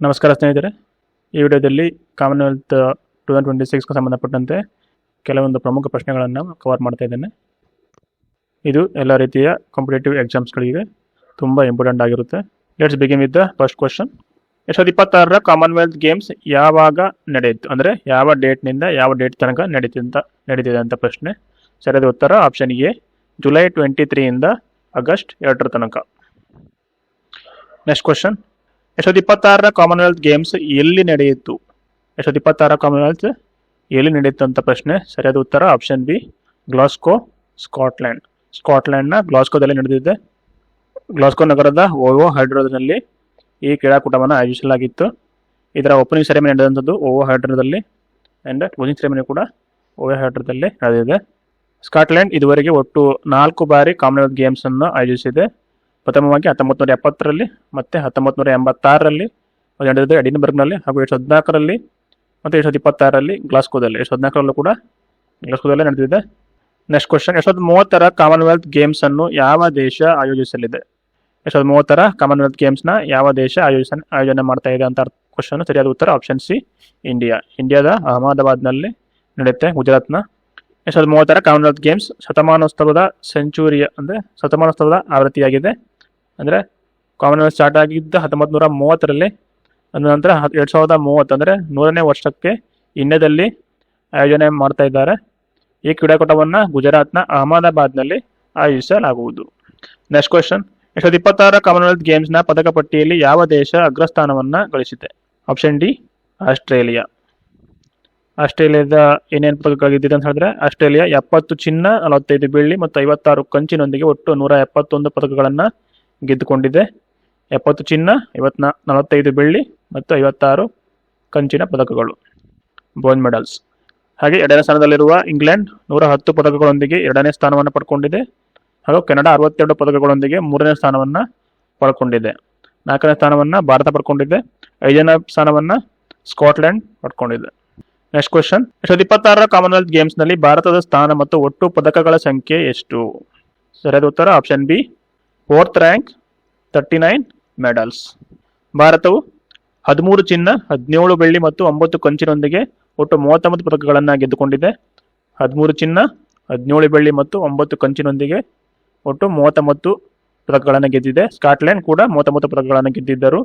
ನಮಸ್ಕಾರ ಸ್ನೇಹಿತರೆ, ಈ ವಿಡಿಯೋದಲ್ಲಿ ಕಾಮನ್ವೆಲ್ತ್ 2026ಗೆ ಸಂಬಂಧಪಟ್ಟಂತೆ ಕೆಲವೊಂದು ಪ್ರಮುಖ ಪ್ರಶ್ನೆಗಳನ್ನು ಕವರ್ ಮಾಡ್ತಾ ಇದ್ದೇನೆ. ಇದು ಎಲ್ಲ ರೀತಿಯ ಕಾಂಪಿಟೇಟಿವ್ ಎಕ್ಸಾಮ್ಸ್ಗಳಿಗೆ ತುಂಬ ಇಂಪಾರ್ಟೆಂಟ್ ಆಗಿರುತ್ತೆ. Let's begin with the first question. 2026ರ ಕಾಮನ್ವೆಲ್ತ್ ಗೇಮ್ಸ್ ಯಾವಾಗ ನಡೆಯಿತು, ಅಂದರೆ ಯಾವ ಡೇಟ್ನಿಂದ ಯಾವ ಡೇಟ್ ತನಕ ನಡೀತಿದೆ ಅಂತ ಪ್ರಶ್ನೆ. ಸರಿಯಾದ ಉತ್ತರ ಆಪ್ಷನ್ ಎ, ಜುಲೈ 23 ಆಗಸ್ಟ್ 2 ತನಕ. Next question. 2026ರ ಕಾಮನ್ವೆಲ್ತ್ ಗೇಮ್ಸ್ ಎಲ್ಲಿ ನಡೆಯಿತು? 2026ರ ಕಾಮನ್ವೆಲ್ತ್ ಎಲ್ಲಿ ನಡೆಯಿತು ಅಂತ ಪ್ರಶ್ನೆ. ಸರಿಯಾದ ಉತ್ತರ ಆಪ್ಷನ್ ಬಿ, ಗ್ಲಾಸ್ಗೋ, ಸ್ಕಾಟ್ಲೆಂಡ್. ಸ್ಕಾಟ್ಲೆಂಡ್ನ ಗ್ಲಾಸ್ಗೋದಲ್ಲಿ ನಡೆದಿದೆ. ಗ್ಲಾಸ್ಗೋ ನಗರದ ಓವೋ ಹೈಡ್ರೋದಲ್ಲಿ ಈ ಕ್ರೀಡಾಕೂಟವನ್ನು ಆಯೋಜಿಸಲಾಗಿತ್ತು. ಇದರ ಓಪನಿಂಗ್ ಸೆರೆಮನಿ ನಡೆದಂಥದ್ದು ಓವೋ ಹೈಡ್ರೋದಲ್ಲಿ ಆ್ಯಂಡ್ ಕ್ಲೋಸಿಂಗ್ ಸೆರೆಮನಿ ಕೂಡ ಓವೋ ಹೈಡ್ರೋದಲ್ಲಿ ನಡೆದಿದೆ. ಸ್ಕಾಟ್ಲೆಂಡ್ ಇದುವರೆಗೆ ಒಟ್ಟು 4 ಬಾರಿ ಕಾಮನ್ವೆಲ್ತ್ ಗೇಮ್ಸನ್ನು ಆಯೋಜಿಸಿದೆ. ಪ್ರಥಮವಾಗಿ 1970ರಲ್ಲಿ ಮತ್ತು 1986ರಲ್ಲಿ ನಡೆದಿದೆ ಎಡಿನ್ಬರ್ಗ್ನಲ್ಲಿ, ಹಾಗೂ 2014ರಲ್ಲಿ ಮತ್ತು 2026ರಲ್ಲಿ ಗ್ಲಾಸ್ಗೋದಲ್ಲಿ. 2014ರಲ್ಲೂ ಕೂಡ ಗ್ಲಾಸ್ಗೋದಲ್ಲೇ ನಡೆದಿದೆ. Next question. 2030ರ ಕಾಮನ್ವೆಲ್ತ್ ಗೇಮ್ಸನ್ನು ಯಾವ ದೇಶ ಆಯೋಜಿಸಲಿದೆ? 2030ರ ಕಾಮನ್ವೆಲ್ತ್ ಗೇಮ್ಸ್ನ ಯಾವ ದೇಶ ಆಯೋಜನೆ ಮಾಡ್ತಾ ಇದೆ ಅಂತ ಕ್ವಶನ್. ಸರಿಯಾದ ಉತ್ತರ ಆಪ್ಷನ್ ಸಿ, ಇಂಡಿಯಾ. ಇಂಡಿಯಾದ ಅಹಮದಾಬಾದ್ನಲ್ಲಿ ನಡೆಯುತ್ತೆ, ಗುಜರಾತ್ನ. 2030ರ ಕಾಮನ್ವೆಲ್ತ್ ಗೇಮ್ಸ್ ಶತಮಾನೋತ್ಸವದ ಸೆಂಚುರಿಯ ಅಂದರೆ ಶತಮಾನೋತ್ಸವದ ಆವೃತ್ತಿಯಾಗಿದೆ. ಅಂದರೆ ಕಾಮನ್ವೆಲ್ತ್ ಸ್ಟಾರ್ಟ್ ಆಗಿದ್ದ 1930ರಲ್ಲಿ, ಅದ ನಂತರ 2030 ಅಂದರೆ 100ನೇ ವರ್ಷಕ್ಕೆ ಇಂಡಿಯಾದಲ್ಲಿ ಆಯೋಜನೆ ಮಾಡ್ತಾ ಇದ್ದಾರೆ. ಈ ಕ್ರೀಡಾಕೂಟವನ್ನು ಗುಜರಾತ್ನ ಅಹಮದಾಬಾದ್ನಲ್ಲಿ ಆಯೋಜಿಸಲಾಗುವುದು. Next question. 2026ರ ಕಾಮನ್ವೆಲ್ತ್ ಗೇಮ್ಸ್ನ ಪದಕ ಪಟ್ಟಿಯಲ್ಲಿ ಯಾವ ದೇಶ ಅಗ್ರಸ್ಥಾನವನ್ನು ಗಳಿಸಿದೆ? Option D, Australia. ಆಸ್ಟ್ರೇಲಿಯಾದ ಏನೇನು ಪದಕಗಳಿದ್ದಿದೆ ಅಂತ ಹೇಳಿದ್ರೆ, ಆಸ್ಟ್ರೇಲಿಯಾ 70 ಚಿನ್ನ, 45 ಬೆಳ್ಳಿ ಮತ್ತು 56 ಕಂಚಿನೊಂದಿಗೆ ಒಟ್ಟು 171 ಪದಕಗಳನ್ನು ಗೆದ್ದುಕೊಂಡಿದೆ. 70 ಚಿನ್ನ, 45 ಬೆಳ್ಳಿ ಮತ್ತು 56 ಕಂಚಿನ ಪದಕಗಳು, ಬ್ರೋಂಜ್ ಮೆಡಲ್ಸ್. ಹಾಗೆ ಎರಡನೇ ಸ್ಥಾನದಲ್ಲಿರುವ ಇಂಗ್ಲೆಂಡ್ 110 ಪದಕಗಳೊಂದಿಗೆ 2ನೇ ಸ್ಥಾನವನ್ನು ಪಡ್ಕೊಂಡಿದೆ. ಹಾಗೂ ಕೆನಡಾ 62 ಪದಕಗಳೊಂದಿಗೆ 3ನೇ ಸ್ಥಾನವನ್ನು ಪಡ್ಕೊಂಡಿದೆ. 4ನೇ ಸ್ಥಾನವನ್ನು ಭಾರತ ಪಡ್ಕೊಂಡಿದೆ. 5ನೇ ಸ್ಥಾನವನ್ನು ಸ್ಕಾಟ್ಲೆಂಡ್ ಪಡ್ಕೊಂಡಿದೆ. Next question. 2026ರ ಕಾಮನ್ವೆಲ್ತ್ ಗೇಮ್ಸ್ನಲ್ಲಿ ಭಾರತದ ಸ್ಥಾನ ಮತ್ತು ಒಟ್ಟು ಪದಕಗಳ ಸಂಖ್ಯೆ ಎಷ್ಟು? ಸರಿಯಾದ ಉತ್ತರ option B, 4th rank, 39 medals. ಭಾರತವು 13 ಚಿನ್ನ, 17 ಬೆಳ್ಳಿ ಮತ್ತು 9 ಕಂಚಿನೊಂದಿಗೆ ಒಟ್ಟು 39 ಪದಕಗಳನ್ನು ಗೆದ್ದುಕೊಂಡಿದೆ. 13 ಚಿನ್ನ, 17 ಬೆಳ್ಳಿ ಮತ್ತು 9 ಕಂಚಿನೊಂದಿಗೆ ಒಟ್ಟು 39 ಪದಕಗಳನ್ನು ಗೆದ್ದಿದೆ. ಸ್ಕಾಟ್ಲೆಂಡ್ ಕೂಡ 39 ಪದಕಗಳನ್ನು ಗೆದ್ದಿದ್ದರು.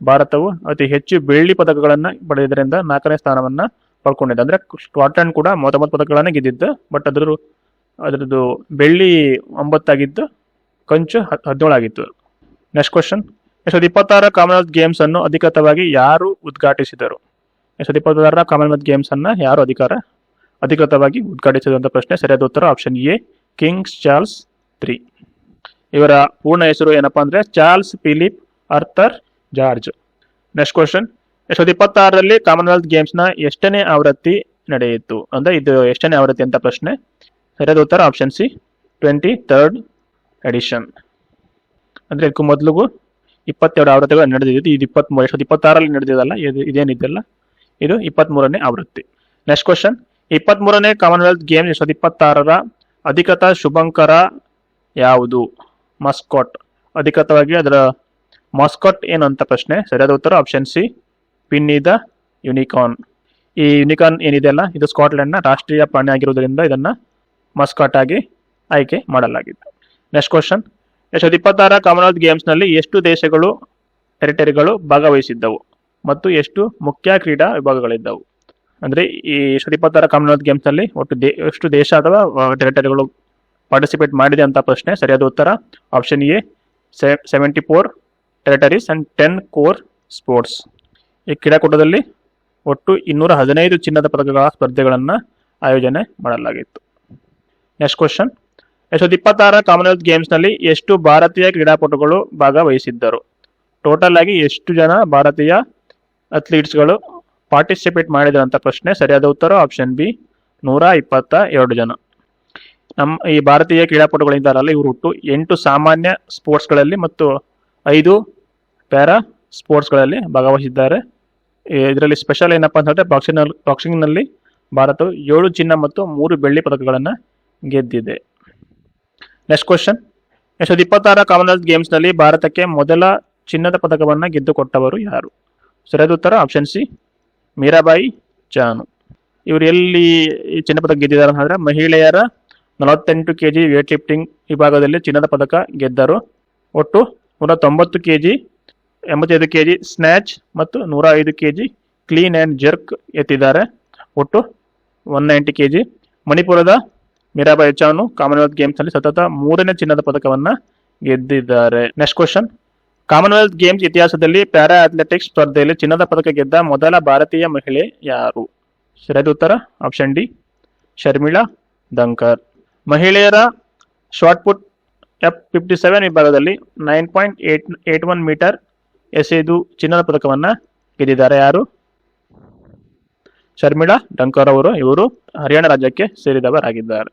ಭಾರತವು ಅತಿ ಹೆಚ್ಚು ಬೆಳ್ಳಿ ಪದಕಗಳನ್ನು ಪಡೆದಿದ್ದರಿಂದ 4ನೇ ಸ್ಥಾನವನ್ನು ಪಡ್ಕೊಂಡಿದೆ. ಅಂದರೆ ಸ್ಕಾಟ್ಲೆಂಡ್ ಕೂಡ 39 ಪದಕಗಳನ್ನು ಗೆದ್ದಿದ್ದು, ಬಟ್ ಅದರದ್ದು ಬೆಳ್ಳಿ 9 ಆಗಿದ್ದು, ಕಂಚು 17 ಆಗಿತ್ತು. Next question. 2026ರ ಕಾಮನ್ವೆಲ್ತ್ ಗೇಮ್ಸ್ ಅನ್ನು ಅಧಿಕೃತವಾಗಿ ಯಾರು ಉದ್ಘಾಟಿಸಿದರು? 2026ರ ಕಾಮನ್ವೆಲ್ತ್ ಗೇಮ್ಸ್ ಅನ್ನು ಯಾರು ಅಧಿಕೃತವಾಗಿ ಉದ್ಘಾಟಿಸಿದಂಥ ಪ್ರಶ್ನೆ. ಸರಿಯಾದ ಉತ್ತರ option A, King Charles III. ಇವರ ಪೂರ್ಣ ಹೆಸರು ಏನಪ್ಪಾ ಅಂದ್ರೆ Charles Philip Arthur George. Next question. 2026ರಲ್ಲಿ ಕಾಮನ್ವೆಲ್ತ್ ಗೇಮ್ಸ್ನ ಎಷ್ಟನೇ ಆವೃತ್ತಿ ನಡೆಯಿತು? ಅಂದ್ರೆ ಇದು ಎಷ್ಟನೇ ಆವೃತ್ತಿ ಅಂತ ಪ್ರಶ್ನೆ. ಸರಿಯಾದ ಉತ್ತರ ಆಪ್ಷನ್ ಸಿ, 23rd ಎಡಿಷನ್. ಅಂದ್ರೆ ಇದಕ್ಕೂ ಮೊದಲಿಗೂ 22 ಆವೃತ್ತಿಗಳು ನಡೆದಿದ್ದು. ಇದು 23, 2026ರಲ್ಲಿ ನಡೆದಿದ್ದಲ್ಲ, ಇದೇನಿದ್ದಲ್ಲ, ಇದು 23ನೇ ಆವೃತ್ತಿ. Next question. 23ನೇ ಕಾಮನ್ವೆಲ್ತ್ ಗೇಮ್ಸ್ 2026ರ ಅಧಿಕೃತ ಶುಭಂಕರ ಯಾವುದು? ಮಸ್ಕಾಟ್. ಅಧಿಕೃತವಾಗಿ ಅದರ ಮಾಸ್ಕಾಟ್ ಏನು ಅಂತ ಪ್ರಶ್ನೆ. ಸರಿಯಾದ ಉತ್ತರ option C, penny the unicorn. ಈ ಯುನಿಕಾರ್ನ್ ಏನಿದೆ ಅಲ್ಲ, ಇದು ಸ್ಕಾಟ್ಲೆಂಡ್ನ ರಾಷ್ಟ್ರೀಯ ಪ್ರಾಣಿ ಆಗಿರುವುದರಿಂದ ಇದನ್ನು ಮಸ್ಕಾಟ್ ಆಗಿ ಆಯ್ಕೆ ಮಾಡಲಾಗಿದೆ. Next question. 2026ರ ಕಾಮನ್ವೆಲ್ತ್ ಗೇಮ್ಸ್ನಲ್ಲಿ ಎಷ್ಟು ದೇಶಗಳು, ಟೆರಿಟರಿಗಳು ಭಾಗವಹಿಸಿದ್ದವು ಮತ್ತು ಎಷ್ಟು ಮುಖ್ಯ ಕ್ರೀಡಾ ವಿಭಾಗಗಳಿದ್ದವು? ಅಂದರೆ ಈ 2026ರ ಕಾಮನ್ವೆಲ್ತ್ ಗೇಮ್ಸ್ನಲ್ಲಿ ಒಟ್ಟು ಎಷ್ಟು ದೇಶ ಅಥವಾ ಟೆರಿಟರಿಗಳು ಪಾರ್ಟಿಸಿಪೇಟ್ ಮಾಡಿದೆ ಅಂತ ಪ್ರಶ್ನೆ. ಸರಿಯಾದ ಉತ್ತರ option A, 74 territories and 10 core sports. ಈ ಕ್ರೀಡಾಕೂಟದಲ್ಲಿ ಒಟ್ಟು 215 ಚಿನ್ನದ ಪದಕಗಳ ಸ್ಪರ್ಧೆಗಳನ್ನು ಆಯೋಜನೆ ಮಾಡಲಾಗಿತ್ತು. Next question. 2026ರ ಕಾಮನ್ವೆಲ್ತ್ ಗೇಮ್ಸ್ನಲ್ಲಿ ಎಷ್ಟು ಭಾರತೀಯ ಕ್ರೀಡಾಪಟುಗಳು ಭಾಗವಹಿಸಿದ್ದರು? ಟೋಟಲ್ ಆಗಿ ಎಷ್ಟು ಜನ ಭಾರತೀಯ ಅಥ್ಲೀಟ್ಸ್ಗಳು ಪಾರ್ಟಿಸಿಪೇಟ್ ಮಾಡಿದ್ರು ಅಂತ ಪ್ರಶ್ನೆ. ಸರಿಯಾದ ಉತ್ತರ ಆಪ್ಷನ್ ಬಿ, 122 ಜನ. ಈ ಭಾರತೀಯ ಕ್ರೀಡಾಪಟುಗಳಿದ್ದಾರಲ್ಲ, ಇವರು ಒಟ್ಟು 8 ಸಾಮಾನ್ಯ ಸ್ಪೋರ್ಟ್ಸ್ಗಳಲ್ಲಿ ಮತ್ತು 5 ಪ್ಯಾರಾ ಸ್ಪೋರ್ಟ್ಸ್ಗಳಲ್ಲಿ ಭಾಗವಹಿಸಿದ್ದಾರೆ. ಇದರಲ್ಲಿ ಸ್ಪೆಷಲ್ ಏನಪ್ಪಾ ಅಂತ ಹೇಳಿದ್ರೆ ಬಾಕ್ಸಿಂಗ್ನಲ್ಲಿ ಭಾರತವು 7 ಚಿನ್ನ ಮತ್ತು 3 ಬೆಳ್ಳಿ ಪದಕಗಳನ್ನು ಗೆದ್ದಿದೆ. Next question. 2026ರ ಕಾಮನ್ವೆಲ್ತ್ ಗೇಮ್ಸ್ನಲ್ಲಿ ಭಾರತಕ್ಕೆ ಮೊದಲ ಚಿನ್ನದ ಪದಕವನ್ನು ಗೆದ್ದುಕೊಟ್ಟವರು ಯಾರು? ಸರಿಯಾದ ಉತ್ತರ ಆಪ್ಷನ್ ಸಿ ಮೀರಾಬಾಯಿ ಚಾನು. ಇವರು ಎಲ್ಲಿ ಈ ಚಿನ್ನ ಪದಕ ಗೆದ್ದಿದ್ದಾರೆ ಅಂತಂದ್ರೆ ಮಹಿಳೆಯರ 48 kg ವೇಟ್ ಲಿಫ್ಟಿಂಗ್ ವಿಭಾಗದಲ್ಲಿ ಚಿನ್ನದ ಪದಕ ಗೆದ್ದರು. ಒಟ್ಟು 190 kg, 85 kg ಸ್ನ್ಯಾಚ್ ಮತ್ತು 105 kg ಕ್ಲೀನ್ ಆ್ಯಂಡ್ ಜರ್ಕ್ ಎತ್ತಿದ್ದಾರೆ. ಒಟ್ಟು 190 kg. ಮಣಿಪುರದ ಮೀರಾಬಾಯಿ ಚಾನು ಕಾಮನ್ವೆಲ್ತ್ ಗೇಮ್ಸ್ನಲ್ಲಿ ಸತತ 3ನೇ ಚಿನ್ನದ ಪದಕವನ್ನು ಗೆದ್ದಿದ್ದಾರೆ. ನೆಕ್ಸ್ಟ್ ಕ್ವಶನ್, ಕಾಮನ್ವೆಲ್ತ್ ಗೇಮ್ಸ್ ಇತಿಹಾಸದಲ್ಲಿ ಪ್ಯಾರಾ ಅಥ್ಲೆಟಿಕ್ಸ್ ಸ್ಪರ್ಧೆಯಲ್ಲಿ ಚಿನ್ನದ ಪದಕ ಗೆದ್ದ ಮೊದಲ ಭಾರತೀಯ ಮಹಿಳೆ ಯಾರು? ಸರಿಯಾದ ಉತ್ತರ ಆಪ್ಷನ್ ಡಿ ಶರ್ಮಿಳಾ ದಂಕರ್. ಮಹಿಳೆಯರ ಶಾರ್ಟ್ ಪುಟ್ F57 ವಿಭಾಗದಲ್ಲಿ 9.81 ಮೀಟರ್ ಎಸೆದು ಚಿನ್ನದ ಪದಕವನ್ನು ಗೆದ್ದಿದ್ದಾರೆ. ಯಾರು? ಶರ್ಮಿಳಾ ದಂಕರ್ ಅವರು. ಇವರು ಹರಿಯಾಣ ರಾಜ್ಯಕ್ಕೆ ಸೇರಿದವರಾಗಿದ್ದಾರೆ.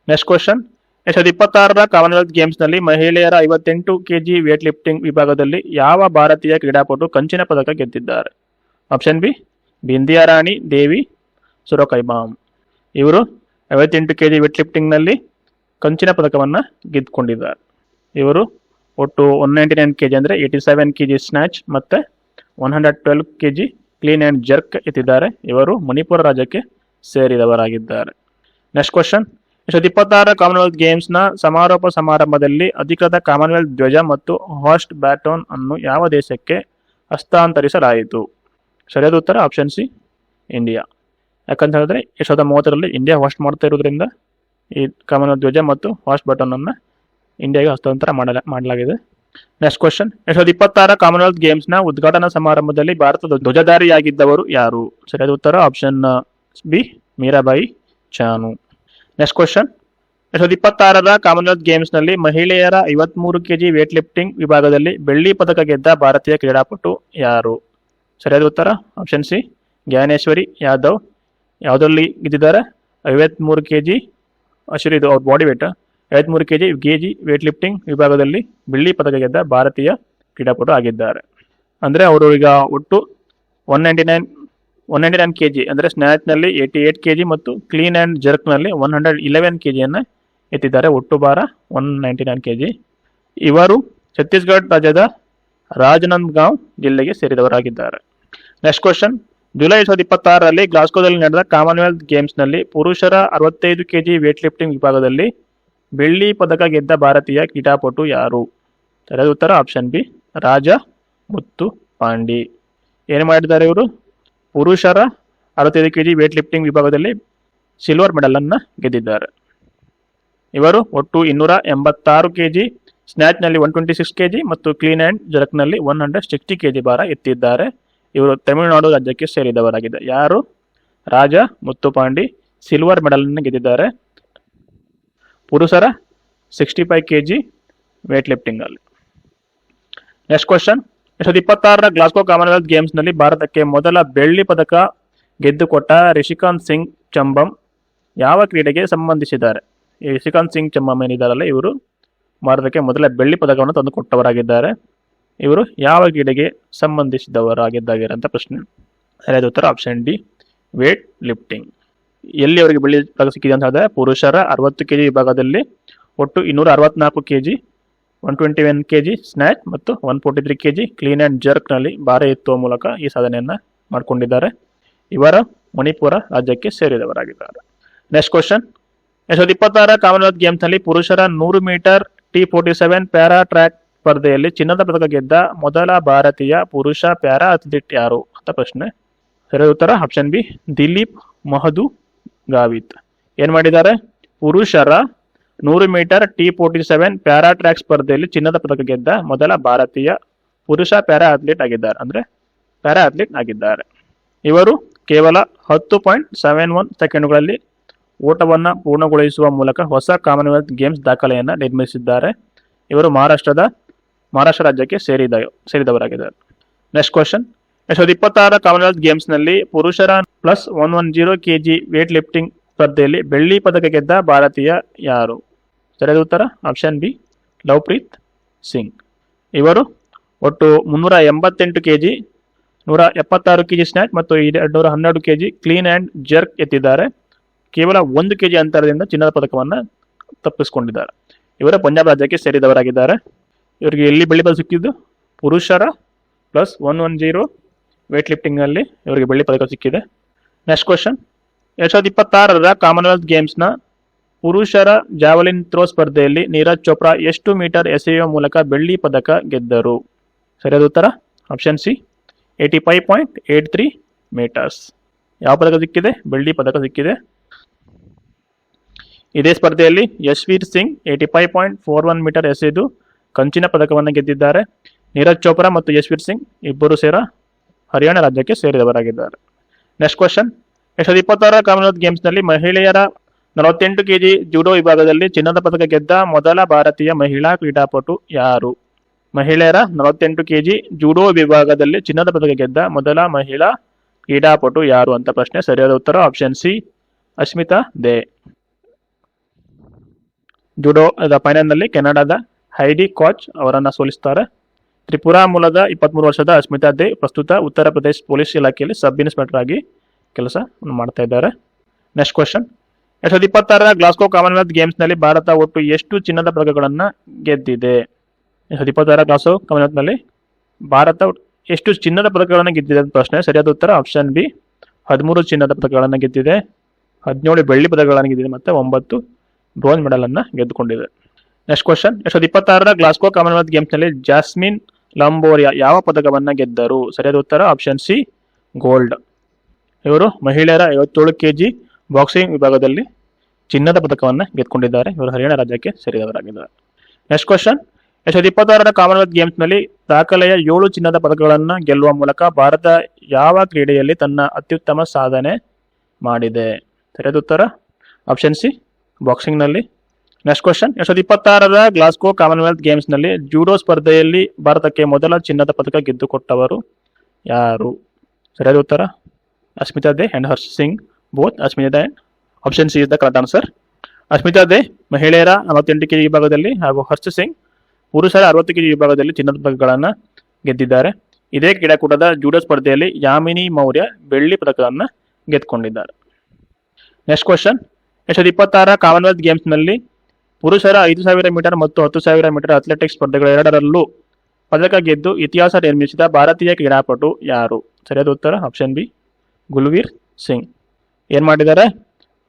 ನೆಕ್ಸ್ಟ್ ಕ್ವಶನ್, 2026ರ ಕಾಮನ್ವೆಲ್ತ್ ಗೇಮ್ಸ್ನಲ್ಲಿ ಮಹಿಳೆಯರ 58 kg ವೇಟ್ ಲಿಫ್ಟಿಂಗ್ ವಿಭಾಗದಲ್ಲಿ ಯಾವ ಭಾರತೀಯ ಕ್ರೀಡಾಪಟು ಕಂಚಿನ ಪದಕ ಗೆದ್ದಿದ್ದಾರೆ? ಆಪ್ಷನ್ ಬಿ ಬಿಂದಿಯಾ ರಾಣಿ ದೇವಿ ಸುರಕೈಬಾಮ್. ಇವರು 58 kg ವೇಟ್ ಲಿಫ್ಟಿಂಗ್ನಲ್ಲಿ ಕಂಚಿನ ಪದಕವನ್ನು ಗೆದ್ದುಕೊಂಡಿದ್ದಾರೆ. ಇವರು ಒಟ್ಟು 199 kg ಅಂದರೆ 87 kg ಸ್ನ್ಯಾಚ್ ಮತ್ತು 112 kg ಕ್ಲೀನ್ ಆ್ಯಂಡ್ ಜರ್ಕ್ ಎತ್ತಿದ್ದಾರೆ. ಇವರು ಮಣಿಪುರ ರಾಜ್ಯಕ್ಕೆ ಸೇರಿದವರಾಗಿದ್ದಾರೆ. ನೆಕ್ಸ್ಟ್ ಕ್ವಶನ್, 2026ರ ಕಾಮನ್ವೆಲ್ತ್ ಗೇಮ್ಸ್ನ ಸಮಾರೋಪ ಸಮಾರಂಭದಲ್ಲಿ ಅಧಿಕೃತ ಕಾಮನ್ವೆಲ್ತ್ ಧ್ವಜ ಮತ್ತು ಹಾಸ್ಟ್ ಬ್ಯಾಟನ್ ಅನ್ನು ಯಾವ ದೇಶಕ್ಕೆ ಹಸ್ತಾಂತರಿಸಲಾಯಿತು? ಸರಿಯಾದ ಉತ್ತರ ಆಪ್ಷನ್ ಸಿ ಇಂಡಿಯಾ. ಯಾಕಂತ ಹೇಳಿದ್ರೆ 2030ರಲ್ಲಿ ಇಂಡಿಯಾ ಹೋಸ್ಟ್ ಮಾಡ್ತಾ ಇರೋದ್ರಿಂದ ಈ ಕಾಮನ್ವೆಲ್ತ್ ಧ್ವಜ ಮತ್ತು ಹಾಸ್ಟ್ ಬಟನ್ ಅನ್ನು ಇಂಡಿಯಾಗೆ ಹಸ್ತಾಂತರ ಮಾಡಲಾಗಿದೆ. ನೆಕ್ಸ್ಟ್ ಕ್ವಶನ್, 2026ರ ಕಾಮನ್ವೆಲ್ತ್ ಗೇಮ್ಸ್ನ ಉದ್ಘಾಟನಾ ಸಮಾರಂಭದಲ್ಲಿ ಭಾರತದ ಧ್ವಜಧಾರಿಯಾಗಿದ್ದವರು ಯಾರು? ಸರಿಯಾದ ಉತ್ತರ option B Mirabai Chanu. Next question, 2026ರ ಕಾಮನ್ವೆಲ್ತ್ ಗೇಮ್ಸ್ನಲ್ಲಿ ಮಹಿಳೆಯರ 53 kg ವೇಟ್ ಲಿಫ್ಟಿಂಗ್ ವಿಭಾಗದಲ್ಲಿ ಬೆಳ್ಳಿ ಪದಕ ಗೆದ್ದ ಭಾರತೀಯ ಕ್ರೀಡಾಪಟು ಯಾರು? ಸರಿಯಾದ ಉತ್ತರ ಆಪ್ಷನ್ ಸಿ ಜ್ಞಾನೇಶ್ವರಿ ಯಾದವ್. ಯಾವುದರಲ್ಲಿ ಗೆದ್ದಿದ್ದಾರೆ? 53 kg ಅಶ್ವರಿ, ಇದು ಅವ್ರ body weight. 53 kg weight lifting ವಿಭಾಗದಲ್ಲಿ ಬೆಳ್ಳಿ ಪದಕ ಗೆದ್ದ ಭಾರತೀಯ ಕ್ರೀಡಾಪಟು ಆಗಿದ್ದಾರೆ. ಅಂದರೆ ಅವರು ಈಗ ಒಟ್ಟು 199 kg ಅಂದರೆ ಸ್ನ್ಯಾಚ್ನಲ್ಲಿ 88 kg ಮತ್ತು ಕ್ಲೀನ್ ಆ್ಯಂಡ್ ಜರ್ಕ್ನಲ್ಲಿ 111 kg ಎತ್ತಿದ್ದಾರೆ. ಒಟ್ಟು ಭಾರ 199 kg. ಇವರು ಛತ್ತೀಸ್ಗಢ ರಾಜ್ಯದ ರಾಜನಂದಗಾಂವ್ ಜಿಲ್ಲೆಗೆ ಸೇರಿದವರಾಗಿದ್ದಾರೆ. ನೆಕ್ಸ್ಟ್ ಕ್ವಶನ್, ಜುಲೈ 2026ರಲ್ಲಿ ಗ್ಲಾಸ್ಗೋದಲ್ಲಿ ನಡೆದ ಕಾಮನ್ವೆಲ್ತ್ ಗೇಮ್ಸ್ನಲ್ಲಿ ಪುರುಷರ 65 kg ವೇಟ್ ಲಿಫ್ಟಿಂಗ್ ವಿಭಾಗದಲ್ಲಿ ಬೆಳ್ಳಿ ಪದಕ ಗೆದ್ದ ಭಾರತೀಯ ಕ್ರೀಡಾಪಟು ಯಾರು? ಸರಿಯಾದ ಉತ್ತರ ಆಪ್ಷನ್ ಬಿ ರಾಜ ಮುತ್ತು ಪಾಂಡಿ. ಏನು ಮಾಡಿದ್ದಾರೆ ಇವರು? ಪುರುಷರ 65 kg ವೇಟ್ ಲಿಫ್ಟಿಂಗ್ ವಿಭಾಗದಲ್ಲಿ ಸಿಲ್ವರ್ ಮೆಡಲ್ ಅನ್ನು ಗೆದ್ದಿದ್ದಾರೆ. ಇವರು ಒಟ್ಟು 286 kg ಸ್ನ್ಯಾಚ್ನಲ್ಲಿ 126 kg ಮತ್ತು ಕ್ಲೀನ್ ಆ್ಯಂಡ್ ಜರ್ಕ್ನಲ್ಲಿ 160 kg ಭಾರ ಎತ್ತಿದ್ದಾರೆ. ಇವರು ತಮಿಳುನಾಡು ರಾಜ್ಯಕ್ಕೆ ಸೇರಿದವರಾಗಿದ್ದಾರೆ. ಯಾರು? ರಾಜ ಮುತ್ತುಪಾಂಡಿ ಸಿಲ್ವರ್ ಮೆಡಲ್ ಅನ್ನು ಗೆದ್ದಿದ್ದಾರೆ ಪುರುಷರ 65 kg ವೇಟ್ ಲಿಫ್ಟಿಂಗ್ ಅಲ್ಲಿ. ನೆಕ್ಸ್ಟ್ ಕ್ವಶನ್, 2026ರ ಗ್ಲಾಸ್ಗೋ ಕಾಮನ್ವೆಲ್ತ್ ಗೇಮ್ಸ್ನಲ್ಲಿ ಭಾರತಕ್ಕೆ ಮೊದಲ ಬೆಳ್ಳಿ ಪದಕ ಗೆದ್ದುಕೊಟ್ಟ ರಿಷಿಕಾಂತ್ ಸಿಂಗ್ ಚಂಬಂ ಯಾವ ಕ್ರೀಡೆಗೆ ಸಂಬಂಧಿಸಿದ್ದಾರೆ? ಈ ರಿಷಿಕಾಂತ್ ಸಿಂಗ್ ಚಂಬಂ ಏನಿದ್ದಾರಲ್ಲ, ಇವರು ಭಾರತಕ್ಕೆ ಮೊದಲ ಬೆಳ್ಳಿ ಪದಕವನ್ನು ತಂದುಕೊಟ್ಟವರಾಗಿದ್ದಾರೆ. ಇವರು ಯಾವ ಕ್ರೀಡೆಗೆ ಸಂಬಂಧಿಸಿದವರಾಗಿದ್ದಾರೆ ಅಂತ ಪ್ರಶ್ನೆ. ಸರಿಯಾದ ಉತ್ತರ ಆಪ್ಷನ್ ಡಿ ವೇಟ್ ಲಿಫ್ಟಿಂಗ್. ಎಲ್ಲಿ ಅವರಿಗೆ ಬೆಳ್ಳಿ ಪದಕ ಸಿಕ್ಕಿದೆ ಅಂತ ಹೇಳಿದ್ರೆ ಪುರುಷರ 60 kg ವಿಭಾಗದಲ್ಲಿ ಒಟ್ಟು 264 kg 121 kg ಸ್ನ್ಯಾಚ್ ಮತ್ತು 143 kg ಕ್ಲೀನ್ ಆ್ಯಂಡ್ ಜರ್ಕ್ನಲ್ಲಿ ಭಾರ ಎತ್ತುವ ಮೂಲಕ ಈ ಸಾಧನೆಯನ್ನು ಮಾಡಿಕೊಂಡಿದ್ದಾರೆ. ಇವರ ಮಣಿಪುರ ರಾಜ್ಯಕ್ಕೆ ಸೇರಿದವರಾಗಿದ್ದಾರೆ. ನೆಕ್ಸ್ಟ್ ಕ್ವಶನ್, 2026ರ ಕಾಮನ್ವೆಲ್ತ್ ಗೇಮ್ಸ್ನಲ್ಲಿ ಪುರುಷರ 100 ಮೀಟರ್ T47 ಪ್ಯಾರಾ ಟ್ರ್ಯಾಕ್ ಸ್ಪರ್ಧೆಯಲ್ಲಿ ಚಿನ್ನದ ಪದಕ ಗೆದ್ದ ಮೊದಲ ಭಾರತೀಯ ಪುರುಷ ಪ್ಯಾರಾ ಅಥ್ಲೀಟ್ ಯಾರು ಅಂತ ಪ್ರಶ್ನೆ. ಸರಿಯಾದ ಉತ್ತರ ಆಪ್ಷನ್ ಬಿ ದಿಲೀಪ್ ಮಹದು ಗಾವಿತ್. ಏನು ಮಾಡಿದ್ದಾರೆ? ಪುರುಷರ 100 ಮೀಟರ್ T47 ಪ್ಯಾರಾ ಟ್ರ್ಯಾಕ್ ಸ್ಪರ್ಧೆಯಲ್ಲಿ ಚಿನ್ನದ ಪದಕ ಗೆದ್ದ ಮೊದಲ ಭಾರತೀಯ ಪುರುಷ ಪ್ಯಾರಾ ಅಥ್ಲೀಟ್ ಆಗಿದ್ದಾರೆ. ಅಂದರೆ ಪ್ಯಾರಾ ಅಥ್ಲೀಟ್ ಆಗಿದ್ದಾರೆ. ಇವರು ಕೇವಲ 10.71 ಸೆಕೆಂಡ್ಗಳಲ್ಲಿ ಓಟವನ್ನು ಪೂರ್ಣಗೊಳಿಸುವ ಮೂಲಕ ಹೊಸ ಕಾಮನ್ವೆಲ್ತ್ ಗೇಮ್ಸ್ ದಾಖಲೆಯನ್ನು ನಿರ್ಮಿಸಿದ್ದಾರೆ. ಇವರು ಮಹಾರಾಷ್ಟ್ರ ರಾಜ್ಯಕ್ಕೆ ಸೇರಿದವರಾಗಿದ್ದಾರೆ. ನೆಕ್ಸ್ಟ್ ಕ್ವಶನ್, 2026ರ ಕಾಮನ್ವೆಲ್ತ್ ಗೇಮ್ಸ್ನಲ್ಲಿ ಪುರುಷರ +110 kg ವೇಟ್ ಲಿಫ್ಟಿಂಗ್ ಸ್ಪರ್ಧೆಯಲ್ಲಿ ಬೆಳ್ಳಿ ಪದಕ ಗೆದ್ದ ಭಾರತೀಯ ಯಾರು? ಸರಿಯಾದ ಉತ್ತರ ಆಪ್ಷನ್ ಬಿ ಲವ್ಪ್ರೀತ್ ಸಿಂಗ್. ಇವರು ಒಟ್ಟು 388 kg 176 kg ಸ್ನ್ಯಾಚ್ ಮತ್ತು 212 kg ಕ್ಲೀನ್ ಆ್ಯಂಡ್ ಜರ್ಕ್ ಎತ್ತಿದ್ದಾರೆ. ಕೇವಲ 1 kg ಅಂತರದಿಂದ ಚಿನ್ನದ ಪದಕವನ್ನು ತಪ್ಪಿಸಿಕೊಂಡಿದ್ದಾರೆ. ಇವರ ಪಂಜಾಬ್ ರಾಜ್ಯಕ್ಕೆ ಸೇರಿದವರಾಗಿದ್ದಾರೆ. ಇವರಿಗೆ ಎಲ್ಲಿ ಬೆಳ್ಳಿ ಪದಕ ಸಿಕ್ಕಿದ್ದು? ಪುರುಷರ +110 ವೇಟ್ ಲಿಫ್ಟಿಂಗ್ನಲ್ಲಿ ಇವರಿಗೆ ಬೆಳ್ಳಿ ಪದಕ ಸಿಕ್ಕಿದೆ. ನೆಕ್ಸ್ಟ್ ಕ್ವಶನ್, 2026ರ ಕಾಮನ್ವೆಲ್ತ್ ಗೇಮ್ಸ್ನ ಪುರುಷರ ಜಾವಲಿನ್ ಥ್ರೋ ಸ್ಪರ್ಧೆಯಲ್ಲಿ ನೀರಜ್ ಚೋಪ್ರಾ ಎಷ್ಟು ಮೀಟರ್ ಎಸೆಯುವ ಮೂಲಕ ಬೆಳ್ಳಿ ಪದಕ ಗೆದ್ದರು? ಸರಿಯಾದ ಉತ್ತರ ಆಪ್ಷನ್ ಸಿ 85.83 ಮೀಟರ್ಸ್. ಯಾವ ಪದಕ ಸಿಕ್ಕಿದೆ? ಬೆಳ್ಳಿ ಪದಕ ಸಿಕ್ಕಿದೆ. ಇದೇ ಸ್ಪರ್ಧೆಯಲ್ಲಿ ಯಶ್ವೀರ್ ಸಿಂಗ್ 85.41 ಮೀಟರ್ ಎಸೆದು ಕಂಚಿನ ಪದಕವನ್ನು ಗೆದ್ದಿದ್ದಾರೆ. ನೀರಜ್ ಚೋಪ್ರಾ ಮತ್ತು ಯಶ್ವೀರ್ ಸಿಂಗ್ ಇಬ್ಬರು ಹರಿಯಾಣ ರಾಜ್ಯಕ್ಕೆ ಸೇರಿದವರಾಗಿದ್ದಾರೆ. ನೆಕ್ಸ್ಟ್ ಕ್ವಶನ್, 2026ರ ಕಾಮನ್ವೆಲ್ತ್ ಗೇಮ್ಸ್ನಲ್ಲಿ ಮಹಿಳೆಯರ 48 ಕೆಜಿ ಜೂಡೋ ವಿಭಾಗದಲ್ಲಿ ಚಿನ್ನದ ಪದಕ ಗೆದ್ದ ಮೊದಲ ಭಾರತೀಯ ಮಹಿಳಾ ಕ್ರೀಡಾಪಟು ಯಾರು? ಮಹಿಳೆಯರ 48 ಕೆಜಿ ಜೂಡೋ ವಿಭಾಗದಲ್ಲಿ ಚಿನ್ನದ ಪದಕ ಗೆದ್ದ ಮೊದಲ ಮಹಿಳಾ ಕ್ರೀಡಾಪಟು ಯಾರು ಅಂತ ಪ್ರಶ್ನೆ. ಸರಿಯಾದ ಉತ್ತರ option C Ashmita they. Judo ಫೈನಲ್ನಲ್ಲಿ ಕೆನಡಾದ ಹೈಡಿ ಕಾಚ್ ಅವರನ್ನು ಸೋಲಿಸ್ತಾರೆ. ತ್ರಿಪುರಾ ಮೂಲದ 23 ವರ್ಷದ ಅಶ್ಮಿತಾ ದೇ ಪ್ರಸ್ತುತ ಉತ್ತರ ಪ್ರದೇಶ ಪೊಲೀಸ್ ಇಲಾಖೆಯಲ್ಲಿ ಸಬ್ ಇನ್ಸ್ಪೆಕ್ಟರ್ ಆಗಿ ಕೆಲಸ ಮಾಡ್ತಾ ಇದ್ದಾರೆ. ನೆಕ್ಸ್ಟ್ ಕ್ವಶನ್, 2026ರ ಗ್ಲಾಸ್ಗೋ ಕಾಮನ್ವೆಲ್ತ್ ಗೇಮ್ಸ್ನಲ್ಲಿ ಭಾರತ ಒಟ್ಟು ಎಷ್ಟು ಚಿನ್ನದ ಪದಕಗಳನ್ನು ಗೆದ್ದಿದೆ? 2026ರ ಗ್ಲಾಸ್ಗೋ ಕಾಮನ್ವೆಲ್ತ್ನಲ್ಲಿ ಭಾರತ ಎಷ್ಟು ಚಿನ್ನದ ಪದಕಗಳನ್ನು ಗೆದ್ದಿದೆ ಅಂತ ಪ್ರಶ್ನೆ. ಸರಿಯಾದ ಉತ್ತರ ಆಪ್ಷನ್ ಬಿ 13 ಚಿನ್ನದ ಪದಕಗಳನ್ನು ಗೆದ್ದಿದೆ, 17 ಬೆಳ್ಳಿ ಪದಕಗಳನ್ನು ಗೆದ್ದಿದೆ ಮತ್ತು 9 ಬ್ರೋಂಜ್ ಮೆಡಲ್ ಅನ್ನು ಗೆದ್ದುಕೊಂಡಿದೆ. ನೆಕ್ಸ್ಟ್ ಕ್ವಶನ್, 2026ರ ಗ್ಲಾಸ್ಗೋ ಕಾಮನ್ವೆಲ್ತ್ ಗೇಮ್ಸ್ನಲ್ಲಿ ಜಾಸ್ಮಿನ್ ಲಂಬೋರಿಯಾ ಯಾವ ಪದಕವನ್ನು ಗೆದ್ದರು? ಸರಿಯಾದ ಉತ್ತರ ಆಪ್ಷನ್ ಸಿ ಗೋಲ್ಡ್. ಇವರು ಮಹಿಳೆಯರ 57 ಕೆಜಿ ಬಾಕ್ಸಿಂಗ್ ವಿಭಾಗದಲ್ಲಿ ಚಿನ್ನದ ಪದಕವನ್ನು ಗೆದ್ದುಕೊಂಡಿದ್ದಾರೆ. ಇವರು ಹರಿಯಾಣ ರಾಜ್ಯಕ್ಕೆ ಸೇರಿದವರಾಗಿದ್ದಾರೆ. ನೆಕ್ಸ್ಟ್ ಕ್ವಶನ್, 2026ರ ಕಾಮನ್ವೆಲ್ತ್ ಗೇಮ್ಸ್ನಲ್ಲಿ ದಾಖಲೆಯ 7 ಚಿನ್ನದ ಪದಕಗಳನ್ನು ಗೆಲ್ಲುವ ಮೂಲಕ ಭಾರತ ಯಾವ ಕ್ರೀಡೆಯಲ್ಲಿ ತನ್ನ ಅತ್ಯುತ್ತಮ ಸಾಧನೆ ಮಾಡಿದೆ? ಸರಿಯಾದ ಉತ್ತರ ಆಪ್ಷನ್ ಸಿ ಬಾಕ್ಸಿಂಗ್ನಲ್ಲಿ. ನೆಕ್ಸ್ಟ್ ಕ್ವಶನ್, 2026ರ ಗ್ಲಾಸ್ಗೋ ಕಾಮನ್ವೆಲ್ತ್ ಗೇಮ್ಸ್ನಲ್ಲಿ ಜೂಡೋ ಸ್ಪರ್ಧೆಯಲ್ಲಿ ಭಾರತಕ್ಕೆ ಮೊದಲ ಚಿನ್ನದ ಪದಕ ಗೆದ್ದುಕೊಟ್ಟವರು ಯಾರು? ಸರಿಯಾದ ಉತ್ತರ Ashmita Dey and Harsh Singh both. Ashmita Dey option C is the correct answer. Ashmita Dey ಮಹಿಳೆಯರ 48 ಕೆಜಿ ವಿಭಾಗದಲ್ಲಿ ಹಾಗೂ ಹರ್ಷ್ ಸಿಂಗ್ ಪುರುಷರ 60 ಕೆಜಿ ವಿಭಾಗದಲ್ಲಿ ಚಿನ್ನದ ಪದಕಗಳನ್ನು ಗೆದ್ದಿದ್ದಾರೆ. ಇದೇ ಕ್ರೀಡಾಕೂಟದ ಜೂಡೋ ಸ್ಪರ್ಧೆಯಲ್ಲಿ ಯಾಮಿನಿ ಮೌರ್ಯ ಬೆಳ್ಳಿ ಪದಕವನ್ನು ಗೆದ್ದುಕೊಂಡಿದ್ದಾರೆ. ನೆಕ್ಸ್ಟ್ ಕ್ವಶನ್, 2026ರ ಕಾಮನ್ವೆಲ್ತ್ ಗೇಮ್ಸ್ನಲ್ಲಿ ಪುರುಷರ 5000 ಮೀಟರ್ ಮತ್ತು 10,000 ಮೀಟರ್ ಅಥ್ಲೆಟಿಕ್ಸ್ ಸ್ಪರ್ಧೆಗಳೆರಡರಲ್ಲೂ ಪದಕ ಗೆದ್ದು ಇತಿಹಾಸ ನಿರ್ಮಿಸಿದ ಭಾರತೀಯ ಕ್ರೀಡಾಪಟು ಯಾರು? ಸರಿಯಾದ ಉತ್ತರ ಆಪ್ಷನ್ ಬಿ ಗುಲ್ವೀರ್ ಸಿಂಗ್. ಏನು ಮಾಡಿದ್ದಾರೆ?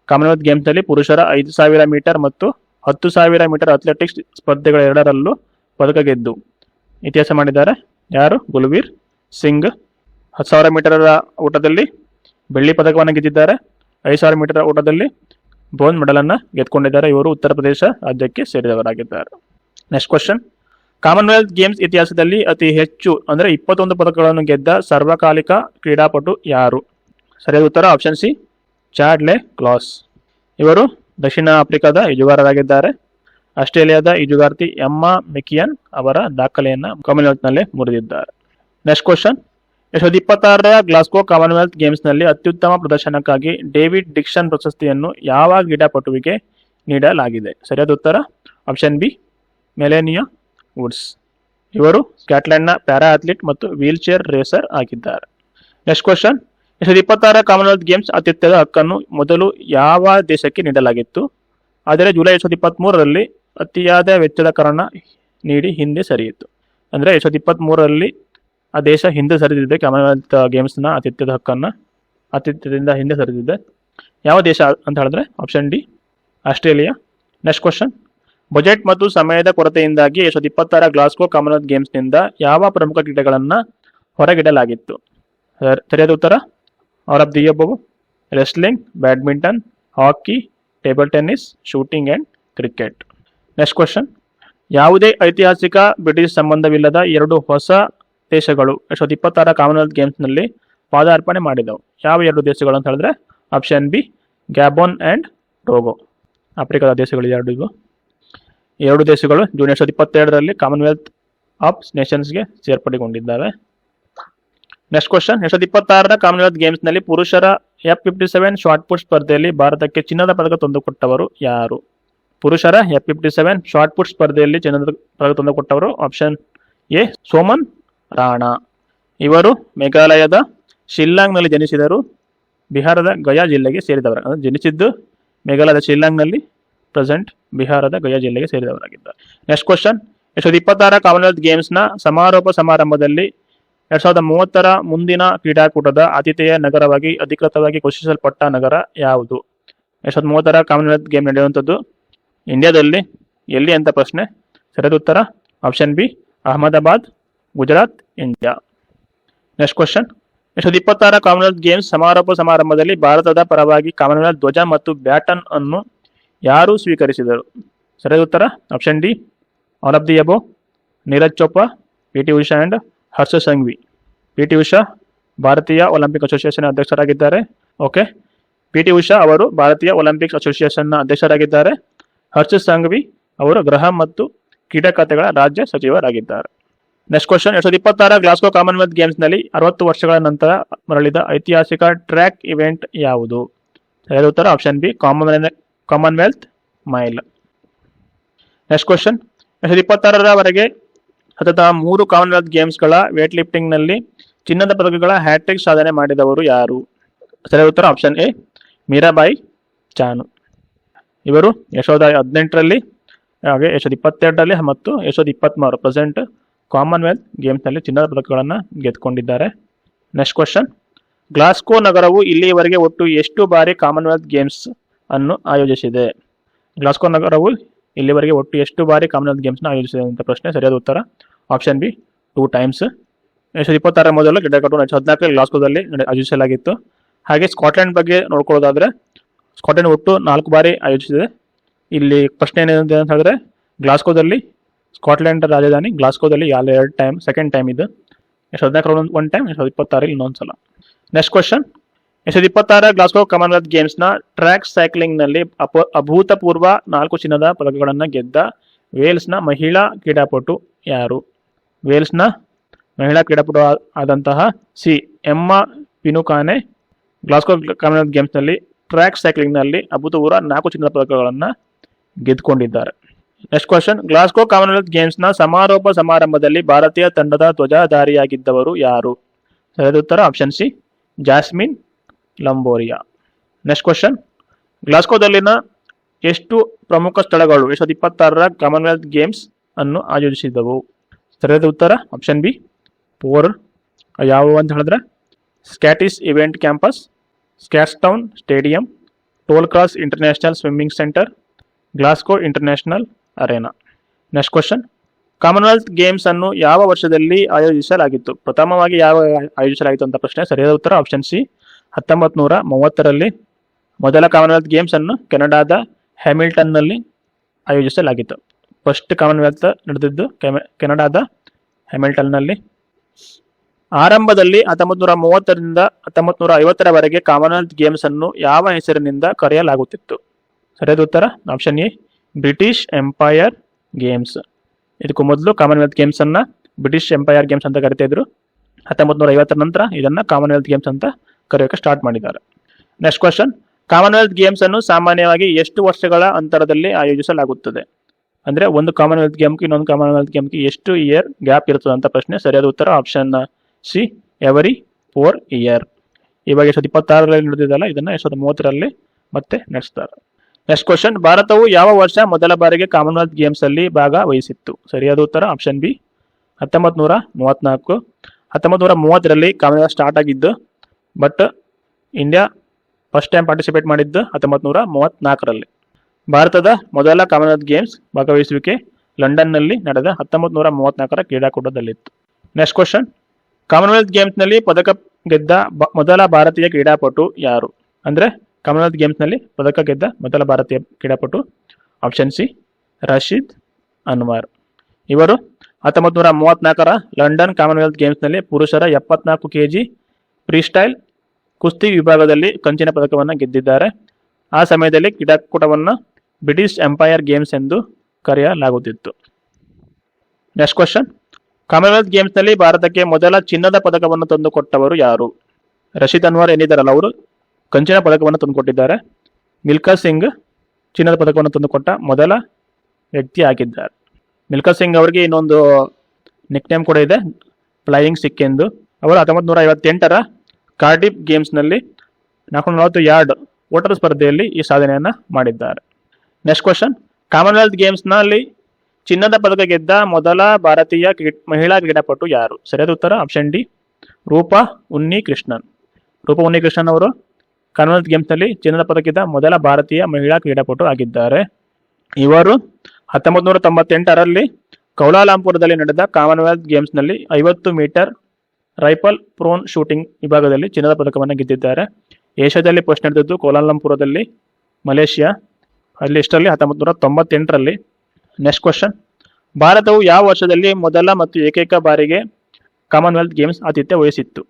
ಕಾಮನ್ವೆಲ್ತ್ ಗೇಮ್ಸ್ನಲ್ಲಿ ಪುರುಷರ 5,000 ಮೀಟರ್ ಮತ್ತು 10,000 ಮೀಟರ್ ಅಥ್ಲೆಟಿಕ್ಸ್ ಸ್ಪರ್ಧೆಗಳೆರಡರಲ್ಲೂ ಪದಕ ಗೆದ್ದು ಇತಿಹಾಸ ಮಾಡಿದ್ದಾರೆ. ಯಾರು? ಗುಲ್ವೀರ್ ಸಿಂಗ್. 10,000 ಮೀಟರ್ ಓಟದಲ್ಲಿ ಬೆಳ್ಳಿ ಪದಕವನ್ನು ಗೆದ್ದಿದ್ದಾರೆ. 5,000 ಮೀಟರ್ ಓಟದಲ್ಲಿ ಬ್ರೋಂಜ್ ಮೆಡಲ್ ಅನ್ನು ಗೆದ್ದುಕೊಂಡಿದ್ದಾರೆ. ಇವರು ಉತ್ತರ ಪ್ರದೇಶ ರಾಜ್ಯಕ್ಕೆ ಸೇರಿದವರಾಗಿದ್ದಾರೆ. ನೆಕ್ಸ್ಟ್ ಕ್ವಶನ್, ಕಾಮನ್ವೆಲ್ತ್ ಗೇಮ್ಸ್ ಇತಿಹಾಸದಲ್ಲಿ ಅತಿ ಹೆಚ್ಚು ಅಂದರೆ 21 ಪದಕಗಳನ್ನು ಗೆದ್ದ ಸಾರ್ವಕಾಲಿಕ ಕ್ರೀಡಾಪಟು ಯಾರು? ಸರಿಯಾದ ಉತ್ತರ ಆಪ್ಷನ್ ಸಿ ಚಾಡ್ಲೆ ಕ್ಲಾಸ್. ಇವರು ದಕ್ಷಿಣ ಆಫ್ರಿಕಾದ ಈಜುಗಾರರಾಗಿದ್ದಾರೆ. ಆಸ್ಟ್ರೇಲಿಯಾದ ಈಜುಗಾರ್ತಿ ಎಮ್ಮಾ ಮೆಕಿಯನ್ ಅವರ ದಾಖಲೆಯನ್ನು ಕಾಮನ್ವೆಲ್ತ್ನಲ್ಲೇ ಮುರಿದಿದ್ದಾರೆ. ನೆಕ್ಸ್ಟ್ ಕ್ವಶನ್, 2026ರ ಗ್ಲಾಸ್ಗೋ ಕಾಮನ್ವೆಲ್ತ್ ಗೇಮ್ಸ್ನಲ್ಲಿ ಅತ್ಯುತ್ತಮ ಪ್ರದರ್ಶನಕ್ಕಾಗಿ ಡೇವಿಡ್ ಡಿಕ್ಷನ್ ಪ್ರಶಸ್ತಿಯನ್ನು ಯಾವ ಕ್ರೀಡಾಪಟುವಿಗೆ ನೀಡಲಾಗಿದೆ? ಸರಿಯಾದ ಉತ್ತರ ಆಪ್ಷನ್ ಬಿ ಮೆಲೇನಿಯಾ ವುಡ್ಸ್. ಇವರು ಸ್ಕಾಟ್ಲೆಂಡ್ನ ಪ್ಯಾರಾ ಅಥ್ಲೀಟ್ ಮತ್ತು ವೀಲ್ ಚೇರ್ ರೇಸರ್ ಆಗಿದ್ದಾರೆ. ನೆಕ್ಸ್ಟ್ ಕ್ವಶನ್, 2026ರ ಕಾಮನ್ವೆಲ್ತ್ ಗೇಮ್ಸ್ ಆತಿಥ್ಯದ ಹಕ್ಕನ್ನು ಮೊದಲು ಯಾವ ದೇಶಕ್ಕೆ ನೀಡಲಾಗಿತ್ತು? ಆದರೆ ಜುಲೈ 2023ರಲ್ಲಿ ಅತಿಯಾದ ವೆಚ್ಚದ ಕಾರಣ ನೀಡಿ ಹಿಂದೆ ಸರಿಯಿತು. ಅಂದರೆ 2023ರಲ್ಲಿ ಆ ದೇಶ ಹಿಂದೆ ಸರಿದಿದೆ. ಕಾಮನ್ವೆಲ್ತ್ ಗೇಮ್ಸ್ನ ಆತಿಥ್ಯದ ಹಕ್ಕನ್ನು ಆತಿಥ್ಯದಿಂದ ಹಿಂದೆ ಸರಿದಿದೆ. ಯಾವ ದೇಶ ಅಂತ ಹೇಳಿದ್ರೆ option D Australia. Next question, budget ಮತ್ತು ಸಮಯದ ಕೊರತೆಯಿಂದಾಗಿ 2026ರ ಗ್ಲಾಸ್ಗೋ ಕಾಮನ್ವೆಲ್ತ್ ಗೇಮ್ಸ್ನಿಂದ ಯಾವ ಪ್ರಮುಖ ಕ್ರೀಡೆಗಳನ್ನು ಹೊರಗಿಡಲಾಗಿತ್ತು? ಸರಿಯಾದ ಉತ್ತರ all of the above: wrestling, badminton, hockey, table tennis, shooting and cricket. Next question, ಯಾವುದೇ ಐತಿಹಾಸಿಕ ಬ್ರಿಟಿಷ್ ಸಂಬಂಧವಿಲ್ಲದ 2 ಹೊಸ ದೇಶಗಳು 2026ರ ಕಾಮನ್ವೆಲ್ತ್ ಗೇಮ್ಸ್ನಲ್ಲಿ ಪಾದಾರ್ಪಣೆ ಮಾಡಿದವು. ಯಾವ 2 ದೇಶಗಳು ಅಂತ ಹೇಳಿದ್ರೆ option B Gabon and Togo. ಆಫ್ರಿಕಾದ ದೇಶಗಳು 2 ದೇಶಗಳು ಜೂನ್ 2022ರಲ್ಲಿ ಕಾಮನ್ವೆಲ್ತ್ ಆಫ್ ನೇಷನ್ಸ್ಗೆ ಸೇರ್ಪಡೆಗೊಂಡಿದ್ದಾವೆ. ನೆಕ್ಸ್ಟ್ ಕ್ವಶನ್, 2026ರ ಕಾಮನ್ವೆಲ್ತ್ ಗೇಮ್ಸ್ನಲ್ಲಿ ಪುರುಷರ F57 ಶಾರ್ಟ್ ಪುಟ್ ಸ್ಪರ್ಧೆಯಲ್ಲಿ ಭಾರತಕ್ಕೆ ಚಿನ್ನದ ಪದಕ ತಂದುಕೊಟ್ಟವರು ಯಾರು? ಪುರುಷರ F57 ಶಾರ್ಟ್ ಪುಟ್ ಸ್ಪರ್ಧೆಯಲ್ಲಿ ಚಿನ್ನದ ಪದಕ ತಂದುಕೊಟ್ಟವರು ಆಪ್ಷನ್ ಎ ಸೋಮನ್ ರಾಣಾ. ಇವರು ಮೇಘಾಲಯದ ಶಿಲ್ಲಾಂಗ್ನಲ್ಲಿ ಜನಿಸಿದರು. ಬಿಹಾರದ ಗಯಾ ಜಿಲ್ಲೆಗೆ ಸೇರಿದವರು. ಜನಿಸಿದ್ದು ಮೇಘಾಲಯದ ಶಿಲ್ಲಾಂಗ್ನಲ್ಲಿ, ಪ್ರೆಸೆಂಟ್ ಬಿಹಾರದ ಗಯಾ ಜಿಲ್ಲೆಗೆ ಸೇರಿದವರಾಗಿದ್ದಾರೆ. ನೆಕ್ಸ್ಟ್ ಕ್ವಶನ್, 2026ರ ಕಾಮನ್ವೆಲ್ತ್ ಗೇಮ್ಸ್ನ ಸಮಾರೋಪ ಸಮಾರಂಭದಲ್ಲಿ 2030 ಮುಂದಿನ ಕ್ರೀಡಾಕೂಟದ ಆತಿಥೇಯ ನಗರವಾಗಿ ಅಧಿಕೃತವಾಗಿ ಘೋಷಿಸಲ್ಪಟ್ಟ ನಗರ ಯಾವುದು? 2030 ಕಾಮನ್ವೆಲ್ತ್ ಗೇಮ್ ನಡೆಯುವಂಥದ್ದು ಇಂಡಿಯಾದಲ್ಲಿ. ಎಲ್ಲಿ ಅಂತ ಪ್ರಶ್ನೆ. ಸರಿಯಾದ ಉತ್ತರ option B, Ahmedabad, Gujarat, India. Next question. 2026 Commonwealth games ಸಮಾರೋಪ ಸಮಾರಂಭದಲ್ಲಿ ಭಾರತದ ಪರವಾಗಿ ಕಾಮನ್ವೆಲ್ತ್ ಧ್ವಜ ಮತ್ತು ಬ್ಯಾಟನ್ ಅನ್ನು ಯಾರು ಸ್ವೀಕರಿಸಿದರು? ಸರಿಯಾದ ಉತ್ತರ option D, all of the above. Neeraj Chopra, PT. Usha and Harsh Sanghavi. PT. Usha ಭಾರತೀಯ ಒಲಿಂಪಿಕ್ ಅಸೋಸಿಯೇಷನ್ ಅಧ್ಯಕ್ಷರಾಗಿದ್ದಾರೆ. ಓಕೆ, ಪಿ.ಟಿ. ಉಷಾ ಅವರು ಭಾರತೀಯ ಒಲಿಂಪಿಕ್ಸ್ ಅಸೋಸಿಯೇಷನ್ನ ಅಧ್ಯಕ್ಷರಾಗಿದ್ದಾರೆ. ಹರ್ಷ ಸಂಘವಿ ಅವರು ಗೃಹ ಮತ್ತು ಕ್ರೀಡಾ ಖಾತೆಗಳ ರಾಜ್ಯ ಸಚಿವರಾಗಿದ್ದಾರೆ. Next question. 2026 ಗ್ಲಾಸ್ಗೋ ಕಾಮನ್ವೆಲ್ತ್ ಗೇಮ್ಸ್ನಲ್ಲಿ 60 ವರ್ಷಗಳ ನಂತರ ಮರಳಿದ ಐತಿಹಾಸಿಕ ಟ್ರ್ಯಾಕ್ ಇವೆಂಟ್ ಯಾವುದು? ಸರಿಯಾದ ಉತ್ತರ option B, Commonwealth mile. Next question. 2026 ಸತತ 3 ಕಾಮನ್ವೆಲ್ತ್ ಗೇಮ್ಸ್ಗಳ ವೇಟ್ ಲಿಫ್ಟಿಂಗ್ನಲ್ಲಿ ಚಿನ್ನದ ಪದಕಗಳ ಹ್ಯಾಟ್ರಿಕ್ ಸಾಧನೆ ಮಾಡಿದವರು ಯಾರು? ಸರಿಯಾದ ಉತ್ತರ ಆಪ್ಷನ್ ಎ, ಮೀರಾಬಾಯಿ ಚಾನು. ಇವರು 2018 ಹಾಗೆ 2022 ಮತ್ತು 2023 ಪ್ರೆಸೆಂಟ್ ಕಾಮನ್ವೆಲ್ತ್ ಗೇಮ್ಸ್ನಲ್ಲಿ ಚಿನ್ನದ ಪದಕಗಳನ್ನು ಗೆದ್ದುಕೊಂಡಿದ್ದಾರೆ. Next question. ಗ್ಲಾಸ್ಗೋ ನಗರವು ಇಲ್ಲಿಯವರೆಗೆ ಒಟ್ಟು ಎಷ್ಟು ಬಾರಿ ಕಾಮನ್ವೆಲ್ತ್ ಗೇಮ್ಸ್ ಅನ್ನು ಆಯೋಜಿಸಿದೆ? ಗ್ಲಾಸ್ಗೋ ನಗರವು ಇಲ್ಲಿವರೆಗೆ ಒಟ್ಟು ಎಷ್ಟು ಬಾರಿ ಕಾಮನ್ವೆಲ್ತ್ ಗೇಮ್ಸ್ನ ಆಯೋಜಿಸಿದೆ ಅಂತ ಪ್ರಶ್ನೆ. ಸರಿಯಾದ ಉತ್ತರ ಆಪ್ಷನ್ ಬಿ, 2 ಟೈಮ್ಸ್. 2026 ಮೊದಲು ಕ್ರೀಡಾಕೂಟ 2014 ಗ್ಲಾಸ್ಗೋದಲ್ಲಿ ಆಯೋಜಿಸಲಾಗಿತ್ತು. ಹಾಗೆ ಸ್ಕಾಟ್ಲೆಂಡ್ ಬಗ್ಗೆ ನೋಡ್ಕೊಳ್ಳೋದಾದ್ರೆ ಸ್ಕಾಟ್ಲೆಂಡ್ ಒಟ್ಟು 4 ಬಾರಿ ಆಯೋಜಿಸಿದೆ. ಇಲ್ಲಿ ಪ್ರಶ್ನೆ ಏನಿದೆ ಅಂತ ಹೇಳಿದ್ರೆ ಗ್ಲಾಸ್ಗೋದಲ್ಲಿ ಸ್ಕಾಟ್ಲೆಂಡ್ ರಾಜಧಾನಿ ಗ್ಲಾಸ್ಗೋದಲ್ಲಿ 2 ಟೈಮ್, ಸೆಕೆಂಡ್ ಟೈಮ್ ಇದು. 2014 1 ಟೈಮ್, 2026 ಇನ್ನೊಂದು ಸಲ. Next question. 2026 ಗ್ಲಾಸ್ಗೋ ಕಾಮನ್ವೆಲ್ತ್ ಗೇಮ್ಸ್ನ ಟ್ರ್ಯಾಕ್ ಸೈಕ್ಲಿಂಗ್ನಲ್ಲಿ ಅಭೂತಪೂರ್ವ 4 ಚಿನ್ನದ ಪದಕಗಳನ್ನು ಗೆದ್ದ ವೇಲ್ಸ್ನ ಮಹಿಳಾ ಕ್ರೀಡಾಪಟು ಯಾರು? ವೇಲ್ಸ್ನ ಮಹಿಳಾ ಕ್ರೀಡಾಪಟು ಆದಂತಹ ಎಮ್ಮಾ ಪಿನುಕಾನೆ ಗ್ಲಾಸ್ಗೋ ಕಾಮನ್ವೆಲ್ತ್ ಗೇಮ್ಸ್ನಲ್ಲಿ ಟ್ರ್ಯಾಕ್ ಸೈಕ್ಲಿಂಗ್ನಲ್ಲಿ ಅಭೂತಪೂರ್ವ 4 ಚಿನ್ನದ ಪದಕಗಳನ್ನು ಗೆದ್ದುಕೊಂಡಿದ್ದಾರೆ. Next question. ಗ್ಲಾಸ್ಗೋ ಕಾಮನ್ವೆಲ್ತ್ ಗೇಮ್ಸ್ನ ಸಮಾರೋಪ ಸಮಾರಂಭದಲ್ಲಿ ಭಾರತೀಯ ತಂಡದ ಧ್ವಜಧಾರಿಯಾಗಿದ್ದವರು ಯಾರು? ಸರಿಯಾದ ಉತ್ತರ option C, Jasmine Lamboria. Next question. ಗ್ಲಾಸ್ಗೋದಲ್ಲಿನ ಎಷ್ಟು ಪ್ರಮುಖ ಸ್ಥಳಗಳು 2026 ಕಾಮನ್ವೆಲ್ತ್ ಗೇಮ್ಸ್ ಅನ್ನು ಆಯೋಜಿಸಿದವು? ಸರಿಯಾದ ಉತ್ತರ ಆಪ್ಷನ್ ಬಿ, 4. ಯಾವುವು ಅಂತ ಹೇಳಿದ್ರೆ Scottish event campus, Scotstoun stadium, Tollcross international swimming centre, Glasgow international arena. Next question. Commonwealth Games ಅನ್ನು ಯಾವ ವರ್ಷದಲ್ಲಿ ಆಯೋಜಿಸಲಾಗಿತ್ತು? ಪ್ರಥಮವಾಗಿ ಯಾವ ಆಯೋಜಿಸಲಾಗಿತ್ತು ಅಂತ ಪ್ರಶ್ನೆ. ಸರಿಯಾದ ಉತ್ತರ ಆಪ್ಷನ್ ಸಿ, 1930 ಮೊದಲ ಕಾಮನ್ವೆಲ್ತ್ ಗೇಮ್ಸ್ ಅನ್ನು ಕೆನಡಾದ ಹ್ಯಾಮಿಲ್ಟನ್ನಲ್ಲಿ ಆಯೋಜಿಸಲಾಗಿತ್ತು. ಫಸ್ಟ್ ಕಾಮನ್ವೆಲ್ತ್ ನಡೆದಿದ್ದು ಕೆನಡಾದ ಹ್ಯಾಮಿಲ್ಟನ್ನಲ್ಲಿ. ಆರಂಭದಲ್ಲಿ 1930ರಿಂದ 1950ರವರೆಗೆ ಕಾಮನ್ವೆಲ್ತ್ ಗೇಮ್ಸ್ ಅನ್ನು ಯಾವ ಹೆಸರಿನಿಂದ ಕರೆಯಲಾಗುತ್ತಿತ್ತು? ಸರಿಯಾದ ಉತ್ತರ option A, British empire games. ಇದಕ್ಕೂ ಮೊದಲು ಕಾಮನ್ವೆಲ್ತ್ ಗೇಮ್ಸ್ ಅನ್ನ ಬ್ರಿಟಿಷ್ ಎಂಪೈರ್ ಗೇಮ್ಸ್ ಅಂತ ಕರಿತಾ ಇದ್ರು. 1950 ನಂತರ ಇದನ್ನ ಕಾಮನ್ವೆಲ್ತ್ ಗೇಮ್ಸ್ ಅಂತ ಕರೆಯೋಕೆ ಸ್ಟಾರ್ಟ್ ಮಾಡಿದ್ದಾರೆ. Next question. ಕಾಮನ್ವೆಲ್ತ್ ಗೇಮ್ಸ್ ಅನ್ನು ಸಾಮಾನ್ಯವಾಗಿ ಎಷ್ಟು ವರ್ಷಗಳ ಅಂತರದಲ್ಲಿ ಆಯೋಜಿಸಲಾಗುತ್ತದೆ? ಅಂದ್ರೆ ಒಂದು ಕಾಮನ್ವೆಲ್ತ್ ಗೇಮ್ಗೆ ಇನ್ನೊಂದು ಕಾಮನ್ವೆಲ್ತ್ ಗೇಮ್ಗೆ ಎಷ್ಟು ಇಯರ್ ಗ್ಯಾಪ್ ಇರ್ತದೆ ಅಂತ ಪ್ರಶ್ನೆ. ಸರಿಯಾದ ಉತ್ತರ ಆಪ್ಷನ್ ಸಿ, ಎವರಿ 4 ಇಯರ್. ಇವಾಗ 2026 ನಡೆದಿದ್ದಲ್ಲ, ಇದನ್ನ 2030 ಮತ್ತೆ ನಡೆಸ್ತಾರೆ. Next question. ಭಾರತವು ಯಾವ ವರ್ಷ ಮೊದಲ ಬಾರಿಗೆ ಕಾಮನ್ವೆಲ್ತ್ ಗೇಮ್ಸ್ ಅಲ್ಲಿ ಭಾಗವಹಿಸಿತ್ತು? ಸರಿಯಾದ ಉತ್ತರ ಆಪ್ಷನ್ ಬಿ, 1934. 1930 ಕಾಮನ್ವೆಲ್ತ್ ಸ್ಟಾರ್ಟ್ ಆಗಿದ್ದು, but India first time participate ಮಾಡಿದ್ದು 1934. ಭಾರತದ ಮೊದಲ ಕಾಮನ್ವೆಲ್ತ್ ಗೇಮ್ಸ್ ಭಾಗವಹಿಸುವಿಕೆ ಲಂಡನ್ನಲ್ಲಿ ನಡೆದ 1934 ಕ್ರೀಡಾಕೂಟದಲ್ಲಿತ್ತು. Next question. ಕಾಮನ್ವೆಲ್ತ್ ಗೇಮ್ಸ್ನಲ್ಲಿ ಪದಕ ಗೆದ್ದ ಮೊದಲ ಭಾರತೀಯ ಕ್ರೀಡಾಪಟು ಯಾರು? ಅಂದ್ರೆ ಕಾಮನ್ವೆಲ್ತ್ ಗೇಮ್ಸ್ನಲ್ಲಿ ಪದಕ ಗೆದ್ದ ಮೊದಲ ಭಾರತೀಯ ಕ್ರೀಡಾಪಟು ಆಪ್ಷನ್ ಸಿ, ರಶೀದ್ ಅನ್ವರ್. ಇವರು 1934 ಲಂಡನ್ ಕಾಮನ್ವೆಲ್ತ್ ಗೇಮ್ಸ್ನಲ್ಲಿ ಪುರುಷರ 74 kg ಫ್ರೀಸ್ಟೈಲ್ ಕುಸ್ತಿ ವಿಭಾಗದಲ್ಲಿ ಕಂಚಿನ ಪದಕವನ್ನು ಗೆದ್ದಿದ್ದಾರೆ. ಆ ಸಮಯದಲ್ಲಿ ಕ್ರೀಡಾಕೂಟವನ್ನು ಬ್ರಿಟಿಷ್ ಎಂಪೈರ್ ಗೇಮ್ಸ್ ಎಂದು ಕರೆಯಲಾಗುತ್ತಿತ್ತು. Next question. ಕಾಮನ್ವೆಲ್ತ್ ಗೇಮ್ಸ್ನಲ್ಲಿ ಭಾರತಕ್ಕೆ ಮೊದಲ ಚಿನ್ನದ ಪದಕವನ್ನು ತಂದುಕೊಟ್ಟವರು ಯಾರು? ರಶೀದ್ ಅನ್ವರ್ ಏನಿದ್ದಾರಲ್ಲ, ಅವರು ಕಂಚಿನ ಪದಕವನ್ನು ತಂದುಕೊಟ್ಟಿದ್ದಾರೆ. ಮಿಲ್ಖಾ ಸಿಂಗ್ ಚಿನ್ನದ ಪದಕವನ್ನು ತಂದುಕೊಟ್ಟ ಮೊದಲ ವ್ಯಕ್ತಿ ಆಗಿದ್ದಾರೆ. ಮಿಲ್ಖಾ ಸಿಂಗ್ ಅವರಿಗೆ ಇನ್ನೊಂದು ನಿಕ್ ನೇಮ್ ಕೂಡ ಇದೆ, ಫ್ಲೈಯಿಂಗ್ ಸಿಕ್ ಎಂದು. ಅವರು 1958 ಕಾರ್ಡಿಫ್ ಗೇಮ್ಸ್ನಲ್ಲಿ 440 ಯಾರ್ಡ್ ಓಟದ ಸ್ಪರ್ಧೆಯಲ್ಲಿ ಈ ಸಾಧನೆಯನ್ನು ಮಾಡಿದ್ದಾರೆ. Next question. ಕಾಮನ್ವೆಲ್ತ್ ಗೇಮ್ಸ್ನಲ್ಲಿ ಚಿನ್ನದ ಪದಕ ಗೆದ್ದ ಮೊದಲ ಭಾರತೀಯ ಮಹಿಳಾ ಕ್ರೀಡಾಪಟು ಯಾರು? ಸರಿಯಾದ ಉತ್ತರ ಆಪ್ಷನ್ ಡಿ, ರೂಪಾ ಉನ್ನಿಕೃಷ್ಣನ್. ರೂಪಾ ಉನ್ನಿಕೃಷ್ಣನ್ ಅವರು ಕಾಮನ್ವೆಲ್ತ್ ಗೇಮ್ಸ್ನಲ್ಲಿ ಚಿನ್ನದ ಪದಕದ ಮೊದಲ ಭಾರತೀಯ ಮಹಿಳಾ ಕ್ರೀಡಾಪಟು ಆಗಿದ್ದಾರೆ. ಇವರು 1998ರಲ್ಲಿ ಕೌಲಾಲಂಪುರದಲ್ಲಿ ನಡೆದ ಕಾಮನ್ವೆಲ್ತ್ ಗೇಮ್ಸ್ನಲ್ಲಿ 50 ಮೀಟರ್ ರೈಫಲ್ ಪ್ರೋನ್ ಶೂಟಿಂಗ್ ವಿಭಾಗದಲ್ಲಿ ಚಿನ್ನದ ಪದಕವನ್ನು ಗೆದ್ದಿದ್ದಾರೆ. ಏಷ್ಯಾದಲ್ಲಿ ಫಸ್ಟ್ ನಡೆದಿದ್ದು ಕೌಲಾಲಂಪುರದಲ್ಲಿ, ಮಲೇಷಿಯಾ, ಅಲ್ಲಿ ಎಷ್ಟರಲ್ಲಿ 1998ರಲ್ಲಿ. ನೆಕ್ಸ್ಟ್ ಕ್ವಶನ್, ಭಾರತವು ಯಾವ ವರ್ಷದಲ್ಲಿ ಮೊದಲ ಮತ್ತು ಏಕೈಕ ಬಾರಿಗೆ ಕಾಮನ್ವೆಲ್ತ್ ಗೇಮ್ಸ್ ಆತಿಥ್ಯ ವಹಿಸಿತ್ತು?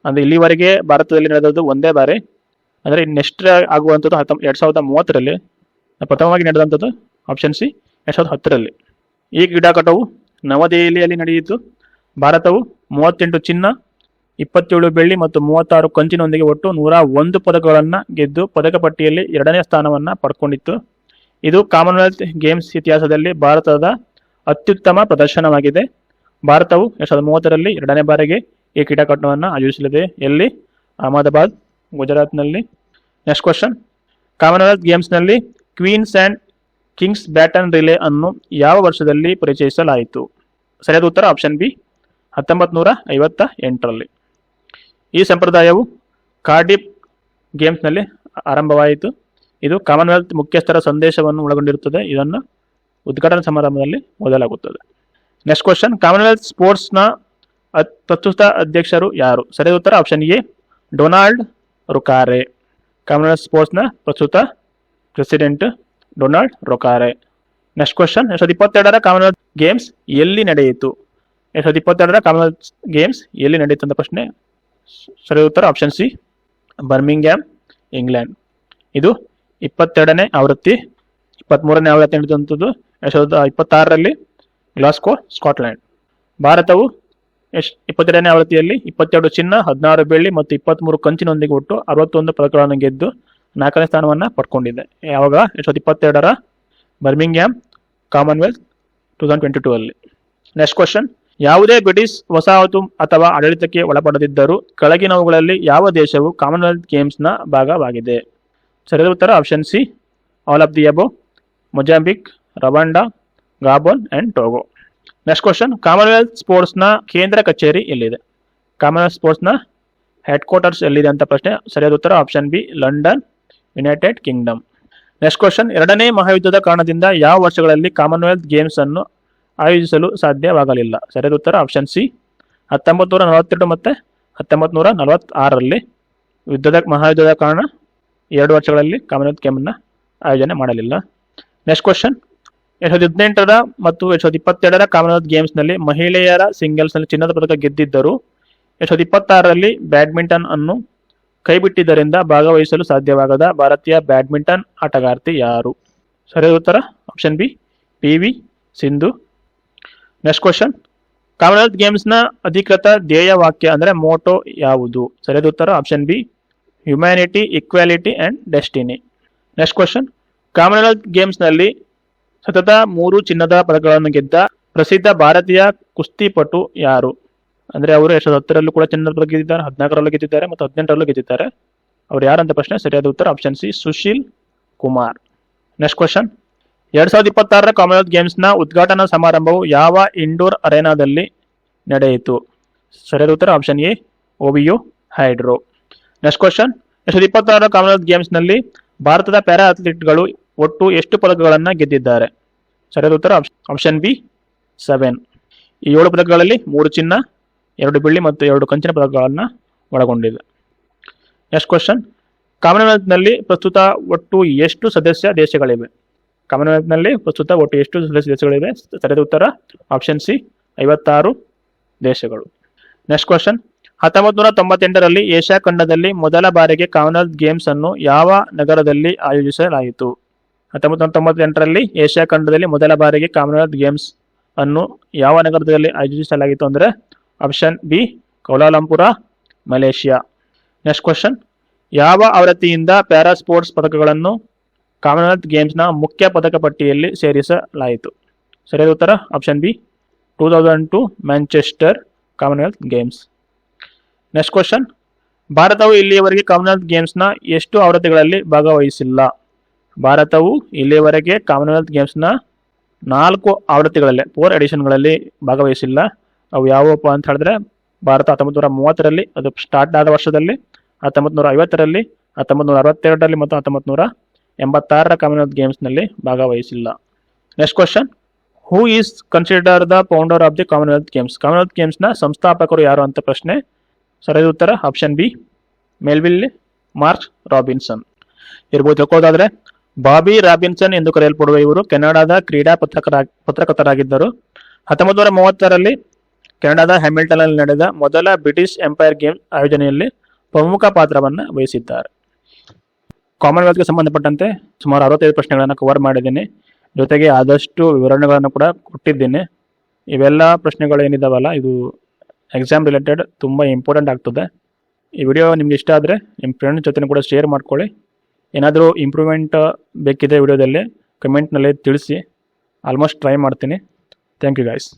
ಅಂದರೆ ಇಲ್ಲಿವರೆಗೆ ಭಾರತದಲ್ಲಿ ನಡೆದದ್ದು ಒಂದೇ ಬಾರಿ, ಅಂದರೆ ನೆಕ್ಸ್ಟ್ ಆಗುವಂಥದ್ದು 2030ರಲ್ಲಿ. ಪ್ರಥಮವಾಗಿ ನಡೆದಂಥದ್ದು ಆಪ್ಷನ್ ಸಿ 2010ರಲ್ಲಿ. ಈ ಕ್ರೀಡಾಕೂಟವು ನವದೆಹಲಿಯಲ್ಲಿ ನಡೆಯಿತು. ಭಾರತವು 38 ಚಿನ್ನ, 27 ಬೆಳ್ಳಿ ಮತ್ತು 36 ಕಂಚಿನೊಂದಿಗೆ ಒಟ್ಟು 101 ಪದಕಗಳನ್ನು ಗೆದ್ದು ಪದಕ ಪಟ್ಟಿಯಲ್ಲಿ 2ನೇ ಸ್ಥಾನವನ್ನು ಪಡ್ಕೊಂಡಿತ್ತು. ಇದು ಕಾಮನ್ವೆಲ್ತ್ ಗೇಮ್ಸ್ ಇತಿಹಾಸದಲ್ಲಿ ಭಾರತದ ಅತ್ಯುತ್ತಮ ಪ್ರದರ್ಶನವಾಗಿದೆ. ಭಾರತವು 2030ರಲ್ಲಿ 2ನೇ ಬಾರಿಗೆ ಈ ಕ್ರೀಡಾಕೂಟವನ್ನು ಆಯೋಜಿಸಲಿದೆ. ಎಲ್ಲಿ? ಅಹಮದಾಬಾದ್, ಗುಜರಾತ್ನಲ್ಲಿ. ನೆಕ್ಸ್ಟ್ ಕ್ವಶನ್, ಕಾಮನ್ವೆಲ್ತ್ ಗೇಮ್ಸ್ನಲ್ಲಿ Queen's and King's baton relay ಅನ್ನು ಯಾವ ವರ್ಷದಲ್ಲಿ ಪರಿಚಯಿಸಲಾಯಿತು? ಸರಿಯಾದ ಉತ್ತರ ಆಪ್ಷನ್ ಬಿ 1958ರಲ್ಲಿ. ಈ ಸಂಪ್ರದಾಯವು ಕಾರ್ಡಿಫ್ ಗೇಮ್ಸ್ನಲ್ಲಿ ಆರಂಭವಾಯಿತು. ಇದು ಕಾಮನ್ವೆಲ್ತ್ ಮುಖ್ಯಸ್ಥರ ಸಂದೇಶವನ್ನು ಒಳಗೊಂಡಿರುತ್ತದೆ. ಇದನ್ನು ಉದ್ಘಾಟನಾ ಸಮಾರಂಭದಲ್ಲಿ ಓದಲಾಗುತ್ತದೆ. ನೆಕ್ಸ್ಟ್ ಕ್ವಶನ್, ಕಾಮನ್ವೆಲ್ತ್ ಸ್ಪೋರ್ಟ್ಸ್ನ ಪ್ರಸ್ತುತ ಅಧ್ಯಕ್ಷರು ಯಾರು? ಸರಿಯಾದ ಉತ್ತರ option A Donald Rukare. Commonwealth ಸ್ಪೋರ್ಟ್ಸ್ನ ಪ್ರಸ್ತುತ president Donald Rukare. Next question, 2022ರ ಕಾಮನ್ವೆಲ್ತ್ ಗೇಮ್ಸ್ ಎಲ್ಲಿ ನಡೆಯಿತು? 2022ರ ಕಾಮನ್ವೆಲ್ತ್ ಗೇಮ್ಸ್ ಎಲ್ಲಿ ನಡೆಯಿತು ಅಂತ ಪ್ರಶ್ನೆ. ಸರಿಯಾದ ಉತ್ತರ ಆಪ್ಷನ್ ಸಿ ಬರ್ಮಿಂಗ್ಹ್ಯಾಮ್, ಇಂಗ್ಲೆಂಡ್. ಇದು 22ನೇ ಆವೃತ್ತಿ. 23ನೇ ಆವೃತ್ತಿ ನಡೆದಂಥದ್ದು 2026ರಲ್ಲಿ ಗ್ಲಾಸ್ಗೋ, ಸ್ಕಾಟ್ಲೆಂಡ್. ಭಾರತವು 22ನೇ ಆವೃತ್ತಿಯಲ್ಲಿ 22 ಚಿನ್ನ, 16 ಬೆಳ್ಳಿ ಮತ್ತು 23 ಕಂಚಿನೊಂದಿಗೆ ಒಟ್ಟು 61 ಪದಕಗಳನ್ನು ಗೆದ್ದು 4ನೇ ಸ್ಥಾನವನ್ನು ಪಡ್ಕೊಂಡಿದೆ. ಯಾವಾಗ? 2022ರ ಬರ್ಮಿಂಗ್ಹ್ಯಾಮ್ ಕಾಮನ್ವೆಲ್ತ್ 2022ಅಲ್ಲಿ. ನೆಕ್ಸ್ಟ್ ಕ್ವಶನ್, ಯಾವುದೇ ಬ್ರಿಟಿಷ್ ವಸಾಹತು ಅಥವಾ ಆಡಳಿತಕ್ಕೆ ಒಳಪಡದಿದ್ದರೂ ಕೆಳಗಿನವುಗಳಲ್ಲಿ ಯಾವ ದೇಶವು ಕಾಮನ್ವೆಲ್ತ್ ಗೇಮ್ಸ್ನ ಭಾಗವಾಗಿದೆ? ಸರಿಯಾದ ಉತ್ತರ option C all of the above, Mozambique, Rwanda, Gabon and Togo. Next question, Commonwealth ಸ್ಪೋರ್ಟ್ಸ್ನ ಕೇಂದ್ರ ಕಚೇರಿ ಎಲ್ಲಿದೆ? ಕಾಮನ್ವೆಲ್ತ್ ಸ್ಪೋರ್ಟ್ಸ್ನ ಹೆಡ್ ಕ್ವಾರ್ಟರ್ಸ್ ಎಲ್ಲಿದೆ ಅಂತ ಪ್ರಶ್ನೆ. ಸರಿಯಾದ ಉತ್ತರ option B London, United Kingdom. Next question, 2ನೇ ಮಹಾಯುದ್ಧದ ಕಾರಣದಿಂದ ಯಾವ ವರ್ಷಗಳಲ್ಲಿ ಕಾಮನ್ವೆಲ್ತ್ ಗೇಮ್ಸ್ ಅನ್ನು ಆಯೋಜಿಸಲು ಸಾಧ್ಯವಾಗಲಿಲ್ಲ? ಸರಿಯಾದ ಉತ್ತರ ಆಪ್ಷನ್ ಸಿ 1942 ಮತ್ತು 1946ರಲ್ಲಿ. ಮಹಾಯುದ್ಧದ ಕಾರಣ 2 ವರ್ಷಗಳಲ್ಲಿ ಕಾಮನ್ವೆಲ್ತ್ ಗೇಮನ್ನು ಆಯೋಜನೆ ಮಾಡಲಿಲ್ಲ. ನೆಕ್ಸ್ಟ್ ಕ್ವಶನ್, 2018ರ ಮತ್ತು 2022ರ ಕಾಮನ್ವೆಲ್ತ್ ಗೇಮ್ಸ್ನಲ್ಲಿ ಮಹಿಳೆಯರ ಸಿಂಗಲ್ಸ್ನಲ್ಲಿ ಚಿನ್ನದ ಪದಕ ಗೆದ್ದಿದ್ದರೂ 2026ರಲ್ಲಿ ಬ್ಯಾಡ್ಮಿಂಟನ್ ಅನ್ನು ಕೈಬಿಟ್ಟಿದ್ದರಿಂದ ಭಾಗವಹಿಸಲು ಸಾಧ್ಯವಾಗದ ಭಾರತೀಯ ಬ್ಯಾಡ್ಮಿಂಟನ್ ಆಟಗಾರ್ತಿ ಯಾರು? ಸರಿಯಾದ ಉತ್ತರ option B PV. Sindhu. Next question, Commonwealth ಗೇಮ್ಸ್ನ ಅಧಿಕೃತ ಧ್ಯೇಯವಾಕ್ಯ ಅಂದರೆ ಮೋಟೋ ಯಾವುದು? ಸರಿಯಾದ ಉತ್ತರ option B humanity, equality and destiny. Next question, Commonwealth ಗೇಮ್ಸ್ನಲ್ಲಿ ಸತತ 3 ಚಿನ್ನದ ಪದಕಗಳನ್ನು ಗೆದ್ದ ಪ್ರಸಿದ್ಧ ಭಾರತೀಯ ಕುಸ್ತಿಪಟು ಯಾರು? ಅಂದರೆ ಅವರು 2010ರಲ್ಲೂ ಕೂಡ ಚಿನ್ನದ ಪದಕ ಗೆದ್ದಿದ್ದಾರೆ, 14ರಲ್ಲೂ ಗೆದ್ದಿದ್ದಾರೆ ಮತ್ತು 18ರಲ್ಲೂ ಗೆದ್ದಿದ್ದಾರೆ. ಅವ್ರು ಯಾರಂತ ಪ್ರಶ್ನೆ. ಸರಿಯಾದ ಉತ್ತರ option C Sushil Kumar. Next question, 2026ರ ಕಾಮನ್ವೆಲ್ತ್ ಗೇಮ್ಸ್ನ ಉದ್ಘಾಟನಾ ಸಮಾರಂಭವು ಯಾವ ಇಂಡೋರ್ ಅರೇನಾದಲ್ಲಿ ನಡೆಯಿತು? ಸರಿಯಾದ ಉತ್ತರ option A OVO Hydro. Next question, 2026ರ ಕಾಮನ್ವೆಲ್ತ್ ಗೇಮ್ಸ್ನಲ್ಲಿ ಭಾರತದ ಪ್ಯಾರಾ ಅಥ್ಲೀಟ್ಗಳು ಒಟ್ಟು ಎಷ್ಟು ಪದಕಗಳನ್ನು ಗೆದ್ದಿದ್ದಾರೆ? ಸರಿಯಾದ ಉತ್ತರ ಆಪ್ಷನ್ ಬಿ 7. ಈ 7 ಪದಕಗಳಲ್ಲಿ 3 ಚಿನ್ನ, 2 ಬೆಳ್ಳಿ ಮತ್ತು 2 ಕಂಚಿನ ಪದಕಗಳನ್ನು ಒಳಗೊಂಡಿದೆ. ನೆಕ್ಸ್ಟ್ ಕ್ವಶನ್, ಕಾಮನ್ವೆಲ್ತ್ನಲ್ಲಿ ಪ್ರಸ್ತುತ ಒಟ್ಟು ಎಷ್ಟು ಸದಸ್ಯ ದೇಶಗಳಿವೆ? ಕಾಮನ್ವೆಲ್ತ್ನಲ್ಲಿ ಪ್ರಸ್ತುತ ಒಟ್ಟು ಎಷ್ಟು ಸದಸ್ಯ ದೇಶಗಳಿವೆ? ಸರಿಯಾದ ಉತ್ತರ ಆಪ್ಷನ್ ಸಿ 56 ದೇಶಗಳು. ನೆಕ್ಸ್ಟ್ ಕ್ವಶನ್, 1998ರಲ್ಲಿ ಏಷ್ಯಾ ಖಂಡದಲ್ಲಿ ಮೊದಲ ಬಾರಿಗೆ ಕಾಮನ್ವೆಲ್ತ್ ಗೇಮ್ಸ್ ಅನ್ನು ಯಾವ ನಗರದಲ್ಲಿ ಆಯೋಜಿಸಲಾಯಿತು? 1998ರಲ್ಲಿ ಏಷ್ಯಾ ಖಂಡದಲ್ಲಿ ಮೊದಲ ಬಾರಿಗೆ ಕಾಮನ್ವೆಲ್ತ್ ಗೇಮ್ಸ್ ಅನ್ನು ಯಾವ ನಗರದಲ್ಲಿ ಆಯೋಜಿಸಲಾಗಿತ್ತು ಅಂದರೆ option B Kuala Lumpur, Malaysia. Next question, ಯಾವ ಆವೃತ್ತಿಯಿಂದ ಪ್ಯಾರಾ ಸ್ಪೋರ್ಟ್ಸ್ ಪದಕಗಳನ್ನು ಕಾಮನ್ವೆಲ್ತ್ ಗೇಮ್ಸ್ನ ಮುಖ್ಯ ಪದಕ ಪಟ್ಟಿಯಲ್ಲಿ ಸೇರಿಸಲಾಯಿತು? ಸರಿಯಾದ ಉತ್ತರ option B 2002 Manchester Commonwealth Games. Next question, ಭಾರತವು ಇಲ್ಲಿಯವರೆಗೆ ಕಾಮನ್ವೆಲ್ತ್ ಗೇಮ್ಸ್ನ ಎಷ್ಟು ಆವೃತ್ತಿಗಳಲ್ಲಿ ಭಾಗವಹಿಸಿಲ್ಲ? ಭಾರತವು ಇಲ್ಲಿಯವರೆಗೆ ಕಾಮನ್ವೆಲ್ತ್ ಗೇಮ್ಸ್ನ 4 ಆವೃತ್ತಿಗಳಲ್ಲಿ 4 ಎಡಿಷನ್ಗಳಲ್ಲಿ ಭಾಗವಹಿಸಿಲ್ಲ. ಅವು ಯಾವುವಪ್ಪ ಅಂತ ಹೇಳಿದ್ರೆ ಭಾರತ 1930ರಲ್ಲಿ ಅದು ಸ್ಟಾರ್ಟ್ ಆದ ವರ್ಷದಲ್ಲಿ, 1950ರಲ್ಲಿ, 1962ರಲ್ಲಿ ಮತ್ತು 1986ರ ಕಾಮನ್ವೆಲ್ತ್ ಗೇಮ್ಸ್ನಲ್ಲಿ ಭಾಗವಹಿಸಿಲ್ಲ. Next question, who is consider the founder of the Commonwealth Games? Commonwealth ಗೇಮ್ಸ್ನ ಸಂಸ್ಥಾಪಕರು ಯಾರು ಅಂತ ಪ್ರಶ್ನೆ. ಸರಿಯಾದ ಉತ್ತರ option B, Melville Marc Robinson. ಇರ್ಬೋದು ತಿಳ್ಕೊಳ್ಳೋದಾದ್ರೆ, ಬಾಬಿ ರಾಬಿನ್ಸನ್ ಎಂದು ಕರೆಯಲ್ಪಡುವ ಇವರು ಕೆನಡಾದ ಕ್ರೀಡಾ ಪತ್ರಕರ್ತರಾಗಿದ್ದರು. 1930ರಲ್ಲಿ ಕೆನಡಾದ ಹ್ಯಾಮಿಲ್ಟನ್ನಲ್ಲಿ ನಡೆದ ಮೊದಲ ಬ್ರಿಟಿಷ್ ಎಂಪೈರ್ ಗೇಮ್ಸ್ ಆಯೋಜನೆಯಲ್ಲಿ ಪ್ರಮುಖ ಪಾತ್ರವನ್ನು ವಹಿಸಿದ್ದಾರೆ. ಕಾಮನ್ವೆಲ್ತ್ಗೆ ಸಂಬಂಧಪಟ್ಟಂತೆ ಸುಮಾರು 65 ಪ್ರಶ್ನೆಗಳನ್ನು ಕವರ್ ಮಾಡಿದ್ದೀನಿ. ಜೊತೆಗೆ ಆದಷ್ಟು ವಿವರಣೆಗಳನ್ನು ಕೂಡ ಕೊಟ್ಟಿದ್ದೀನಿ. ಇವೆಲ್ಲ ಪ್ರಶ್ನೆಗಳು ಏನಿದಾವಲ್ಲ, ಇದು ಎಕ್ಸಾಮ್ ರಿಲೇಟೆಡ್ ತುಂಬ ಇಂಪಾರ್ಟೆಂಟ್ ಆಗ್ತದೆ. ಈ ವಿಡಿಯೋ ನಿಮ್ಗೆ ಇಷ್ಟ ಆದರೆ ನಿಮ್ಮ ಫ್ರೆಂಡ್ಸ್ ಜೊತೆ ಕೂಡ ಶೇರ್ ಮಾಡ್ಕೊಳ್ಳಿ. ಏನಾದರೂ ಇಂಪ್ರೂವ್ಮೆಂಟ್ ಬೇಕಿದೆ ವಿಡಿಯೋದಲ್ಲಿ ಕಮೆಂಟ್ನಲ್ಲಿ ತಿಳಿಸಿ. ಆಲ್ಮೋಸ್ಟ್ ಟ್ರೈ ಮಾಡ್ತೀನಿ. Thank you guys.